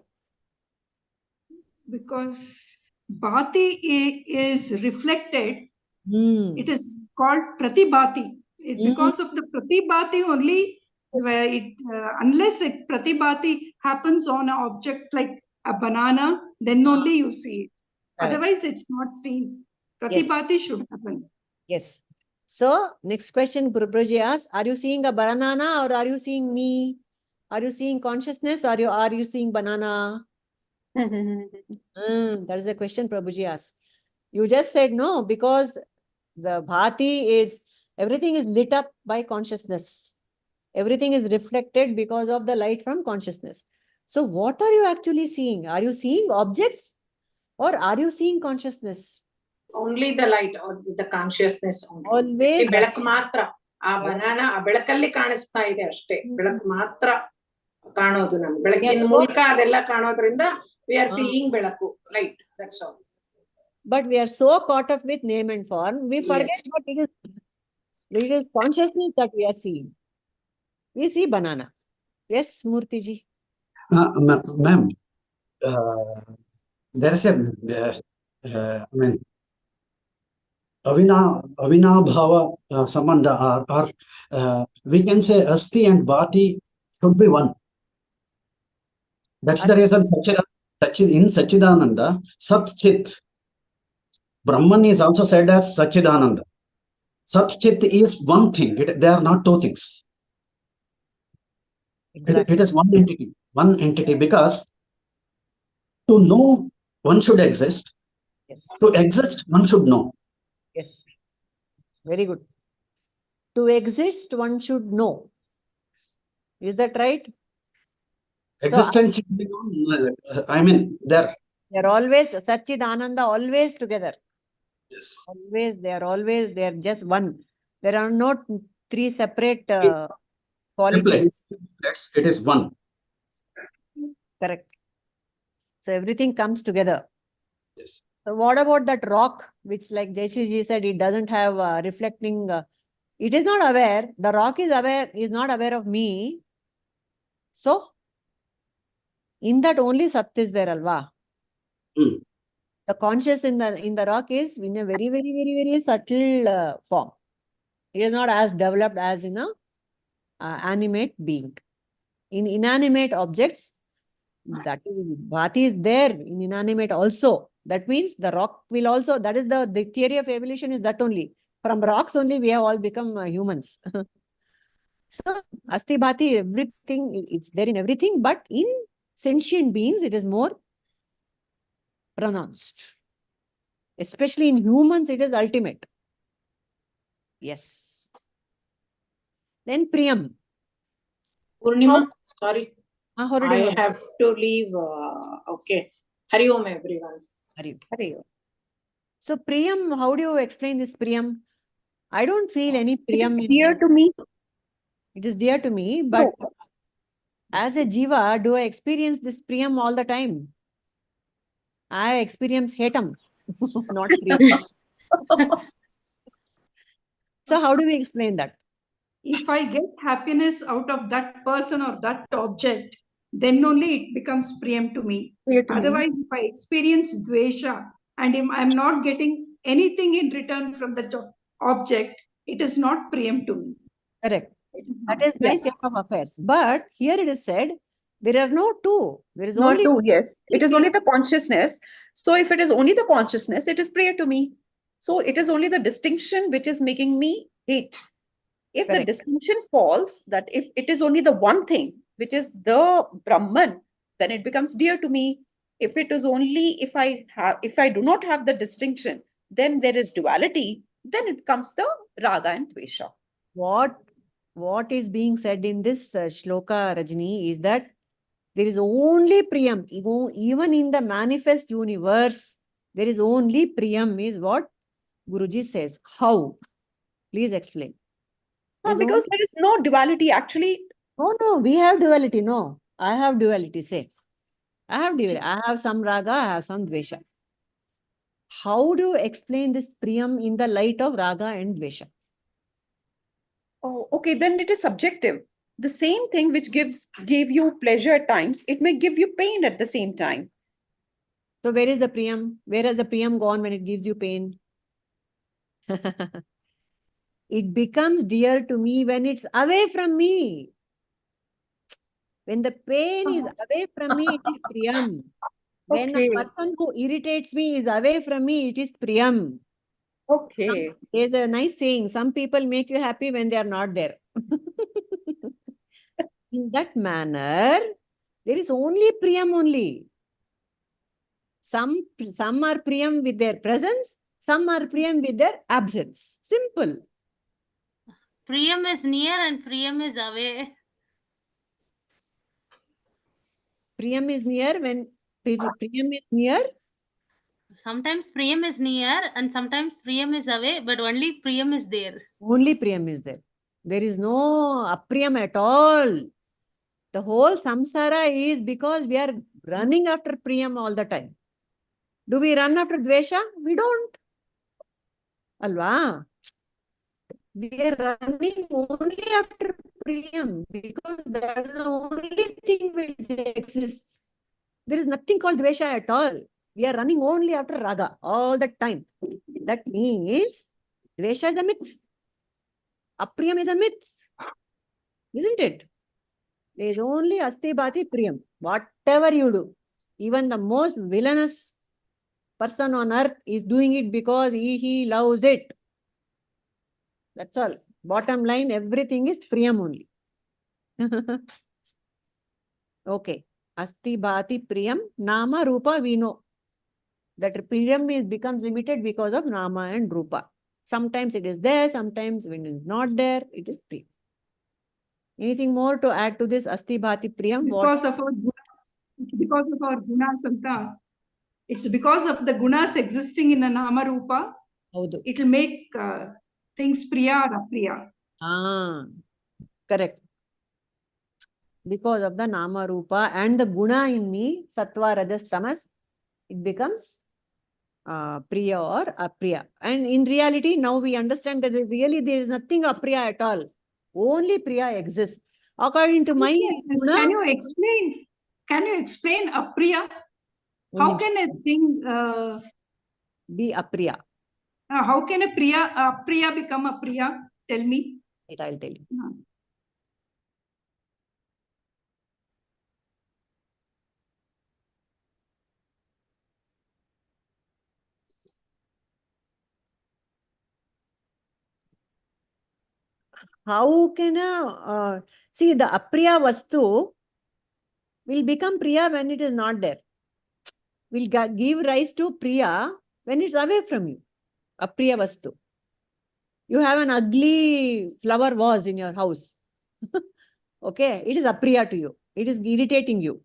S4: Because bhati is reflected. It is called pratibhati. Because of the pratibhati only, unless pratibhati happens on an object like a banana, then only you see it. Correct. Otherwise, it's not seen. Pratibhati should happen.
S2: Yes. So, next question, Prabhuji asks, are you seeing a banana or are you seeing me? Are you seeing consciousness or are you seeing banana? That is the question Prabhuji asks. You just said no, because the bhati is, everything is lit up by consciousness. Everything is reflected because of the light from consciousness. So what are you actually seeing? Are you seeing objects or are you seeing consciousness?
S7: Only the light or the consciousness only.
S2: Always.
S7: ಬೆಳಕು ಮಾತ್ರ ಆ banana ಆ ಬೆಳಕಲ್ಲಿ ಕಾಣಿಸ್ತಾ ಇದೆ ಅಷ್ಟೇ. ಬೆಳಕು ಮಾತ್ರ ಕಾಣೋದು ನಮ್ಗೆ. ಬೆಳಕಿನ ಮೂಲಕ ಅದೆಲ್ಲ ಕಾಣೋದ್ರಿಂದ we are seeing ಬೆಳಕು, light. That's all.
S2: But we are so caught up with name and form, we forget that it is consciousness that we are seeing. We see banana. Yes, Murthy ji.
S5: Ma'am, there is a, Avinabhava Samanda, or we can say Asti and Bhati should be one. That's the reason in Sachidananda, Sat-Chit, Brahman is also said as Sachidananda. Sat-Chit is one thing, they are not two things. Exactly. It is one entity, because to know one should exist.
S2: Yes.
S5: To exist one should know.
S2: Yes. Very good. To exist one should know. Is that right?
S5: Existence should be known. I mean, they
S2: are always, Satchidananda, always together.
S5: Yes.
S2: Always, they are just one. There are not three separate qualities.
S5: It is one.
S2: Correct. So everything comes together.
S5: Yes.
S2: So what about that rock, which like Jaishriji said, it doesn't have reflecting, it is not aware. The rock is aware, is not aware of me. So in that only Sat is there, alva.
S5: Mm.
S2: The conscious in the rock is in a very, very, very, very subtle form. It is not as developed as in a animate being. In inanimate objects, that is, Bhati is there in inanimate also. That means the rock will also, that is the theory of evolution is that only. From rocks only we have all become humans. So, Asti Bhati, everything, it's there in everything, but in sentient beings, it is more pronounced. Especially in humans, it is ultimate. Yes. Then Priyam.
S7: Purnima, sorry. I
S2: Horadi.
S7: have to leave. Okay. Hari Om, everyone.
S2: Hari Om. So Priyam, how do you explain this Priyam? I don't feel any Priyam.
S3: Dear to me.
S2: It is dear to me, but as a Jiva, do I experience this Priyam all the time? I experience Hetam, not Priyam. So how do we explain that?
S4: If I get happiness out of that person or that object, then only it becomes Priyam to me. Otherwise, if I experience Dvesha and if I'm not getting anything in return from the object, it is not Priyam to me.
S2: Correct. That is my state of affairs. But here it is said, there are no two. There is
S3: Not
S2: only
S3: two, yes. It is
S2: Priya.
S3: only the consciousness. So if it is only the consciousness, it is Priya to me. So it is only the distinction which is making me hate. If
S2: Correct.
S3: the distinction falls, that if it is only the one thing, which is the Brahman, then it becomes dear to me. If it is only, if I do not have the distinction, then there is duality, then it comes the Raga and Dvesha.
S2: What is being said in this shloka, Rajni, is that there is only Priyam. Even in the manifest universe, there is only Priyam is what Guruji says. How? Please explain.
S3: Because there is no duality actually.
S2: No, we have duality. No, I have duality. Say, I have duality. I have some raga, I have some dvesha. How do you explain this Priyam in the light of raga and dvesha?
S3: Oh, okay, then it is subjective. The same thing which gave you pleasure at times, it may give you pain at the same time.
S2: So where is the Priyam? Where has the Priyam gone when it gives you pain? It becomes dear to me when it's away from me. When the pain is away from me, it is Priyam. When a person who irritates me is away from me, it is Priyam.
S3: Okay.
S2: There's a nice saying, some people make you happy when they are not there. In that manner, there is only Priyam only. Some are Priyam with their presence, some are Priyam with their absence. Simple.
S1: Priyam is near and Priyam is away.
S2: Priyam is near when Priyam is near.
S1: Sometimes Priyam is near and sometimes Priyam is away, but only Priyam is there.
S2: Only Priyam is there. There is no Apriyam at all. The whole samsara is because we are running after Priyam all the time. Do we run after Dvesha? We don't. Alva? We are running only after Priyam because that is the only thing which exists. There is nothing called Dvesha at all. We are running only after Raga all the time. That means Dvesha is a myth. Apriyam is a myth. Isn't it? There is only Asti Bhati Priyam. Whatever you do, even the most villainous person on earth is doing it because he loves it. That's all. Bottom line, everything is Priyam only. Okay. Asti Bhati Priyam, Nama Rupa we know. That Priyam becomes limited because of Nama and Rupa. Sometimes it is there, sometimes when it is not there, it is Priyam. Anything more to add to this Asti Bhati Priyam?
S4: Because of our gunas. It's because of our gunas, Anta. It's because of the gunas existing in a Nama Rupa. It will make things Priya or Apriya.
S2: Correct. because of the Nama Rupa and the Guna in me, Sattva, Rajas, Tamas, it becomes Priya or Apriya. And in reality, now we understand that really there is nothing Apriya at all. Only Priya exists. According to my Guna,
S4: Can you explain Apriya? How can a thing
S2: be Apriya?
S4: How can a Priya become a Priya? Tell me.
S2: I'll tell you. How can see the Apriya Vastu will become Priya when it is not there. Will give rise to Priya when it's away from you. Apriya Vastu. You have an ugly flower vase in your house. Okay, it is Apriya to you. It is irritating you.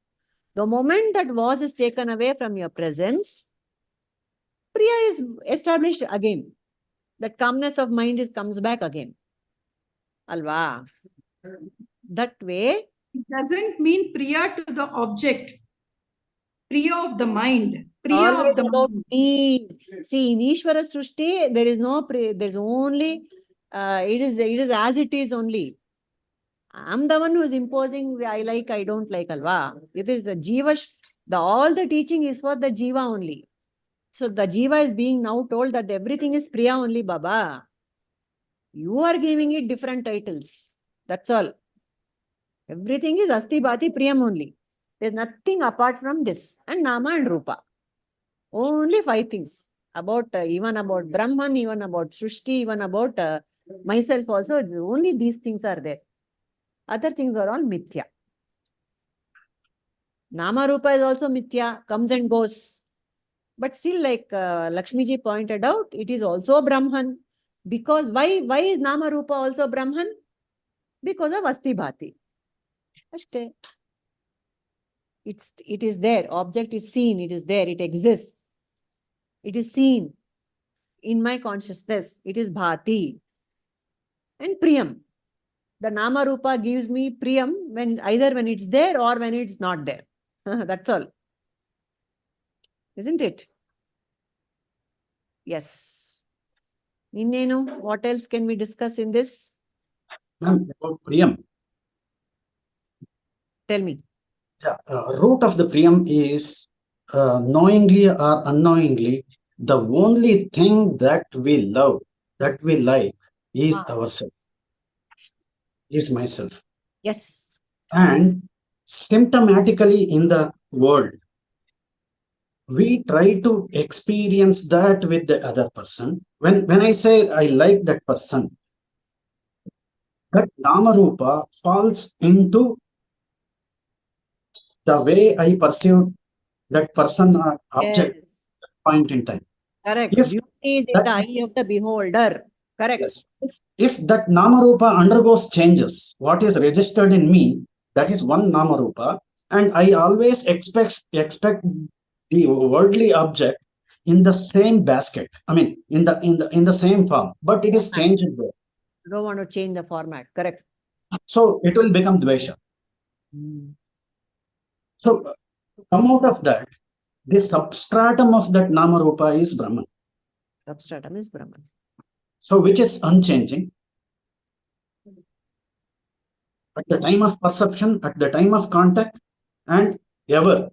S2: The moment that vase is taken away from your presence, Priya is established again. That calmness of mind comes back again. Alva. That way.
S4: It doesn't mean Priya to the object. Priya of the mind. Priya
S2: Always
S4: of the
S2: about
S4: mind.
S2: Me. See, in Ishvara Srushti, there is no Priya. There is only, it is as it is only. I'm the one who is imposing the I like, I don't like, alva. It is the Jiva, all the teaching is for the Jiva only. So the Jiva is being now told that everything is Priya only, Baba. You are giving it different titles. That's all. Everything is Asti Bhati Priyam only. There's nothing apart from this. And Nama and Rupa. Only 5 things. About even about Brahman, even about Srushti, even about myself also. Only these things are there. Other things are all Mithya. Nama Rupa is also Mithya, comes and goes. But still, like Lakshmiji pointed out, it is also Brahman. Because why is Nama Rupa also Brahman? Because of Asti Bhati. It is there. Object is seen. It is there. It exists. It is seen in my consciousness. It is Bhati. And Priyam. The Nama Rupa gives me Priyam either when it's there or when it's not there. That's all. Isn't it? Yes. Ninnenu, what else can we discuss in this?
S5: About Priyam.
S2: Tell me.
S5: Yeah, root of the Priyam is knowingly or unknowingly, the only thing that we love, that we like is ourselves, is myself.
S2: Yes.
S5: And symptomatically in the world, we try to experience that with the other person. When I say I like that person, that Nama Rupa falls into the way I perceive that person or object at that point in time.
S2: Correct. Beauty is in the eye of the beholder. Correct.
S5: Yes. If that Nama Rupa undergoes changes, what is registered in me, that is one Nama Rupa, and I always expect the worldly object in the same basket. I mean, in the same form, but it is changed there.
S2: You don't want to change the format. Correct.
S5: So it will become Dvesha. So come out of that, the substratum of that Nama Rupa is Brahman.
S2: Substratum is Brahman.
S5: So which is unchanging. At the time of perception, at the time of contact, and ever.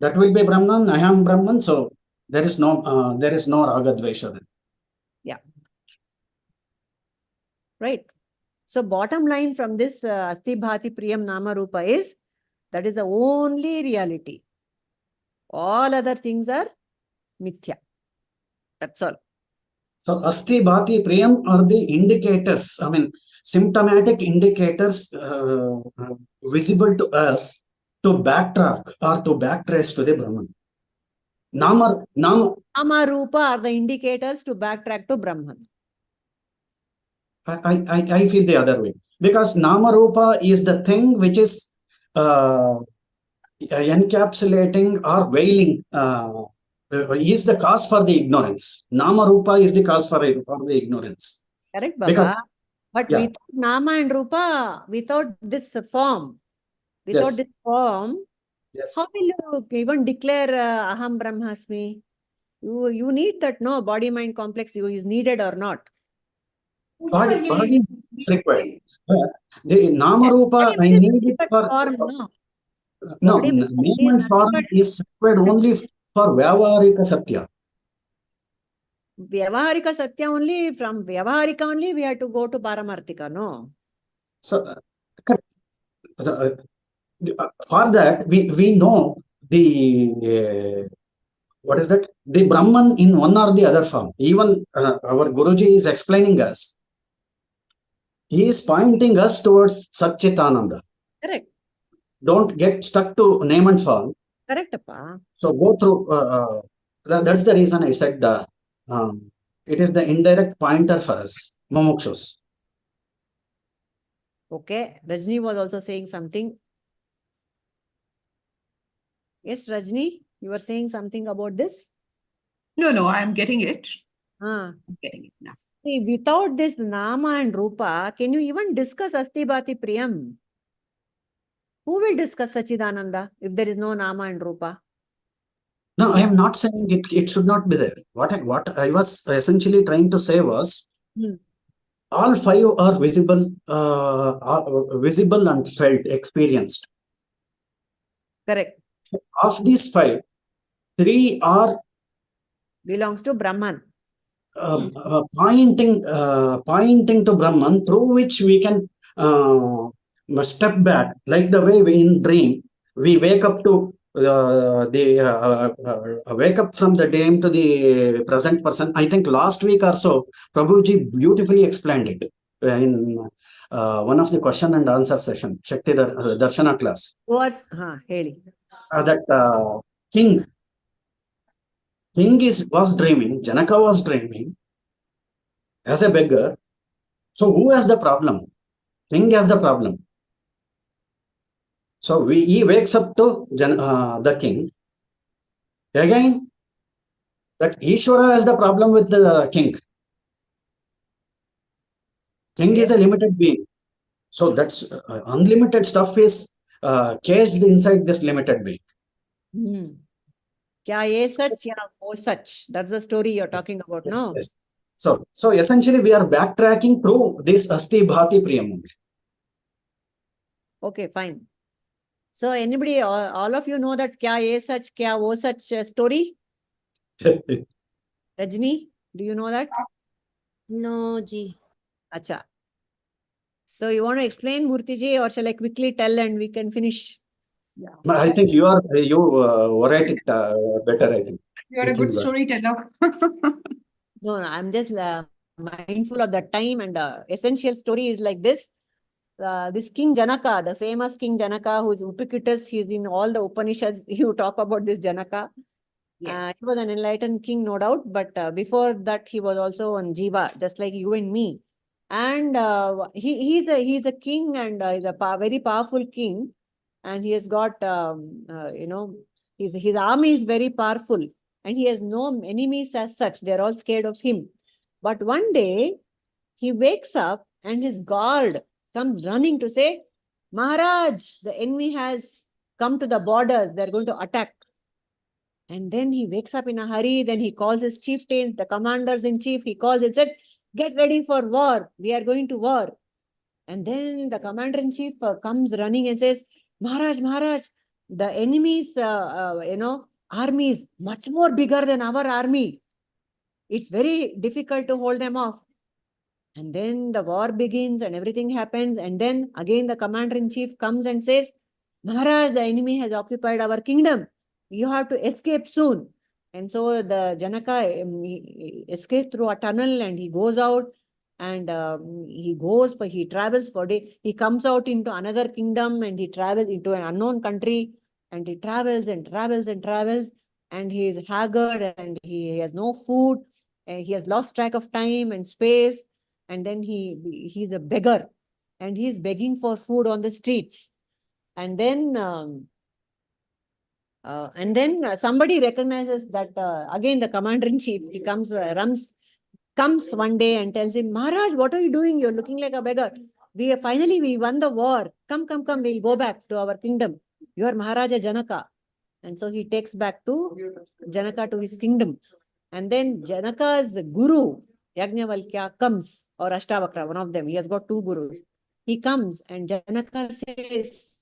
S5: That will be Brahman, I am Brahman, so there is no Raga Dvesha then.
S2: Yeah. Right. So bottom line from this Asti Bhati Priyam Nama Rupa is, that is the only reality. All other things are Mithya. That's all.
S5: So Asti Bhati Priyam are the indicators, I mean, symptomatic indicators visible to us to backtrack or to backtrace to the Brahman. Nama
S2: Rupa are the indicators to backtrack to Brahman.
S5: I feel the other way. Because Nama Rupa is the thing which is encapsulating or veiling, is the cause for the ignorance. Nama Rupa is the cause for the ignorance.
S2: Correct, Baba. But without Nama and Rupa, without this form, Without
S5: Yes.
S2: this form,
S5: Yes.
S2: how will you even declare Aham Brahmasmi? You need that, no? Body-mind complex is needed or not?
S5: Body is required. The Nama Rupa, I need it for,
S2: form, no?
S5: no,
S2: Body
S5: name
S2: is
S5: and form
S2: nothing
S5: is required only for Vyavarika Satya.
S2: but Vyavaharika Satya only, from Vyavaharika only we have to go to Paramarthika, no?
S5: So, for that, we know the, what is that? The Brahman in one or the other form. Even our Guruji is explaining us. He is pointing us towards Satchitananda.
S2: Correct.
S5: Don't get stuck to name and form.
S2: Correct, Appa.
S5: So go through. That's the reason I said it is the indirect pointer for us, mumukshus.
S2: Okay. Rajni was also saying something. Yes, Rajni, you were saying something about this?
S3: No, I'm getting it.
S2: I'm
S3: getting it now.
S2: See, without this Nama and Rupa, can you even discuss Asti Bhati Priyam? Who will discuss Sachidananda if there is no Nama and Rupa?
S5: No, I am not saying it should not be there. What I was essentially trying to say was, all five are visible and felt, experienced.
S2: Correct.
S5: Of these five, three are
S2: belongs to Brahman.
S5: Pointing to Brahman, through which we can step back, like the way in dream we wake up to wake up from the dream to the present person. I think last week or so, Prabhuji beautifully explained it in one of the question and answer session, Shakti Darshana class.
S2: What's Heli?
S5: That king was dreaming, Janaka was dreaming as a beggar. So who has the problem? King has the problem. So he wakes up to the king. Again, that Ishvara has the problem with the king. King is a limited being. So that's unlimited stuff is caged inside this limited being.
S2: Kya ye sach, kya wo sach. That's the story you're talking about,
S5: yes,
S2: no?
S5: Yes. So essentially we are backtracking through this Asti Bhati Priyam.
S2: Okay, fine. So anybody, all of you know that kya ye sach, kya wo sach story? Rajni, do you know that?
S1: No, ji.
S2: Acha. So you want to explain, Murthy ji, or shall I quickly tell and we can finish?
S3: Yeah.
S5: I think you write it better, I think.
S3: You're a good storyteller.
S2: No, I'm just mindful of the time, and the essential story is like this. This King Janaka, the famous King Janaka, who is ubiquitous, he's in all the Upanishads. You talk about this Janaka.
S3: Yes.
S2: He was an enlightened king, no doubt, but before that, he was also an Jiva, just like you and me. And he's a king, and he's a very powerful king, and he has got his army is very powerful, and he has no enemies as such. They're all scared of him. But one day he wakes up and his guard comes running to say, Maharaj, the enemy has come to the borders, they're going to attack. And then he wakes up in a hurry. Then he calls his chieftains, the commanders in chief. He calls and said, get ready for war. We are going to war. And then the commander in chief comes running and says, Maharaj, the enemy's army is much more bigger than our army. It's very difficult to hold them off. And then the war begins and everything happens. And then again the commander in chief comes and says, Maharaj, the enemy has occupied our kingdom. You have to escape soon. And so the Janaka escaped through a tunnel and he goes out and he travels for day. He comes out into another kingdom and he travels into an unknown country and he travels and travels and travels and he is haggard and he has no food and he has lost track of time and space. And then he's a beggar and he's begging for food on the streets. And then somebody recognizes that again the commander-in-chief, he comes one day and tells him, Maharaj, what are you doing? You're looking like a beggar. finally we won the war. Come, we'll go back to our kingdom. You are Maharaja Janaka. And so he takes back to Janaka to his kingdom. And then Janaka's guru, Yajnavalkya, comes, or Ashtavakra, one of them. He has got two gurus. He comes and Janaka says,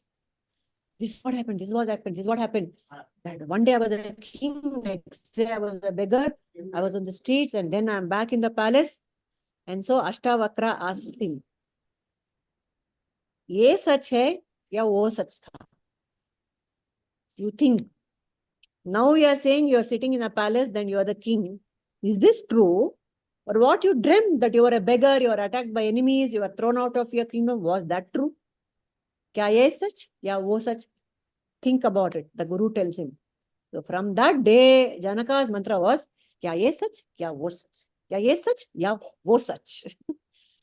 S2: this is what happened, this is what happened, this is what happened. That one day I was a king, next day I was a beggar, I was on the streets, and then I'm back in the palace. And so Ashtavakra asked him, ये सच है या वो सच था? You think, now you are saying you are sitting in a palace, then you are the king. Is this true? Or what you dreamt, that you are a beggar, you are attacked by enemies, you are thrown out of your kingdom, was that true? क्या ये सच या वो सच? Think about it, the guru tells him. So from that day, Janaka's mantra was, क्या ये सच या वो सच? क्या ये सच या वो सच?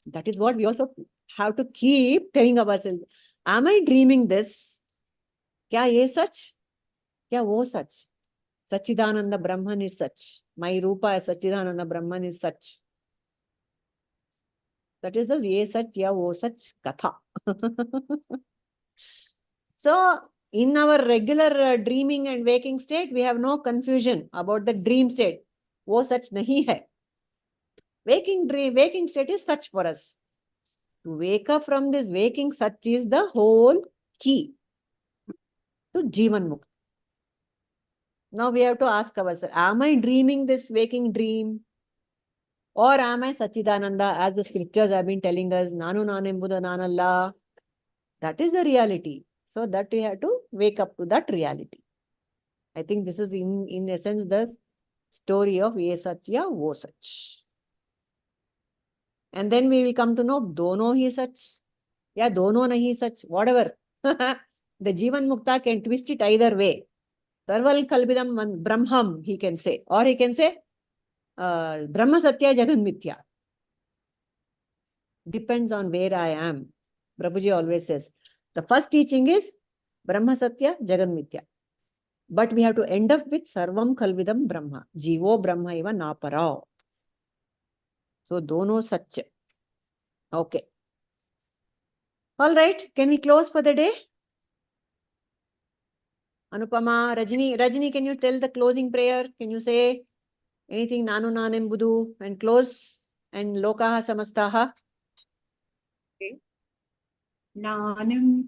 S2: That is what we also have to keep telling ourselves. Am I dreaming this? क्या ये सच या वो सच? Sachidananda Brahman is such. My Rupa as Sachidananda Brahman is such. That is the ye sach ya wo sach katha. So, in our regular dreaming and waking state, we have no confusion about the dream state. Wo sach nahi hai. Waking state is such for us. To wake up from this waking such is the whole key to Jivan Mukti. Now we have to ask ourselves, am I dreaming this waking dream? Or am I Sachidananda, as the scriptures have been telling us, Nanu Nanembuddha Nanalla? That is the reality. So that we have to wake up to that reality. I think this is in essence the story of Ye Sach ya Wo Sach. And then we will come to know Dono Hi Sach, ya Dono Nahi Sach, whatever. The Jivan Mukta can twist it either way. Sarval Kalbidam Brahmam, he can say. Or he can say, Brahma Satya Jagan Mithya. Depends on where I am. Prabhuji always says, the first teaching is Brahma Satya Jagan Mithya. But we have to end up with Sarvam Kalvidam Brahma. Jivo Brahma eva naparao. So, dono Satya. Okay. All right. Can we close for the day? Anupama, Rajini, can you tell the closing prayer? Can you say anything? Nanu Nanem Buddhu and close, and Lokaha Samastaha.
S3: Nanam,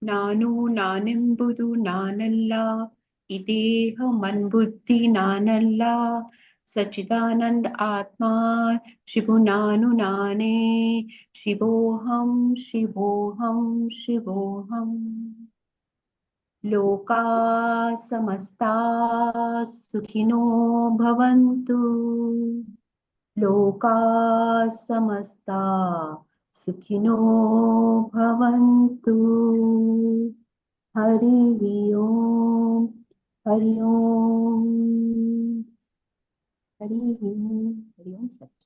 S3: Nanu, Nanim Buddhu, Nanalla, Ideha Manbuddhi, Nanalla, Sachidanand Atma, Shivu Nanu Nane, Shivoham, Shivoham, Shivoham. Loka Samasta Sukhino Bhavantu. Loka Samasta Sukhino Bhavantu. Hari Om, Hari Om, Hari Om, Hari Om Sat.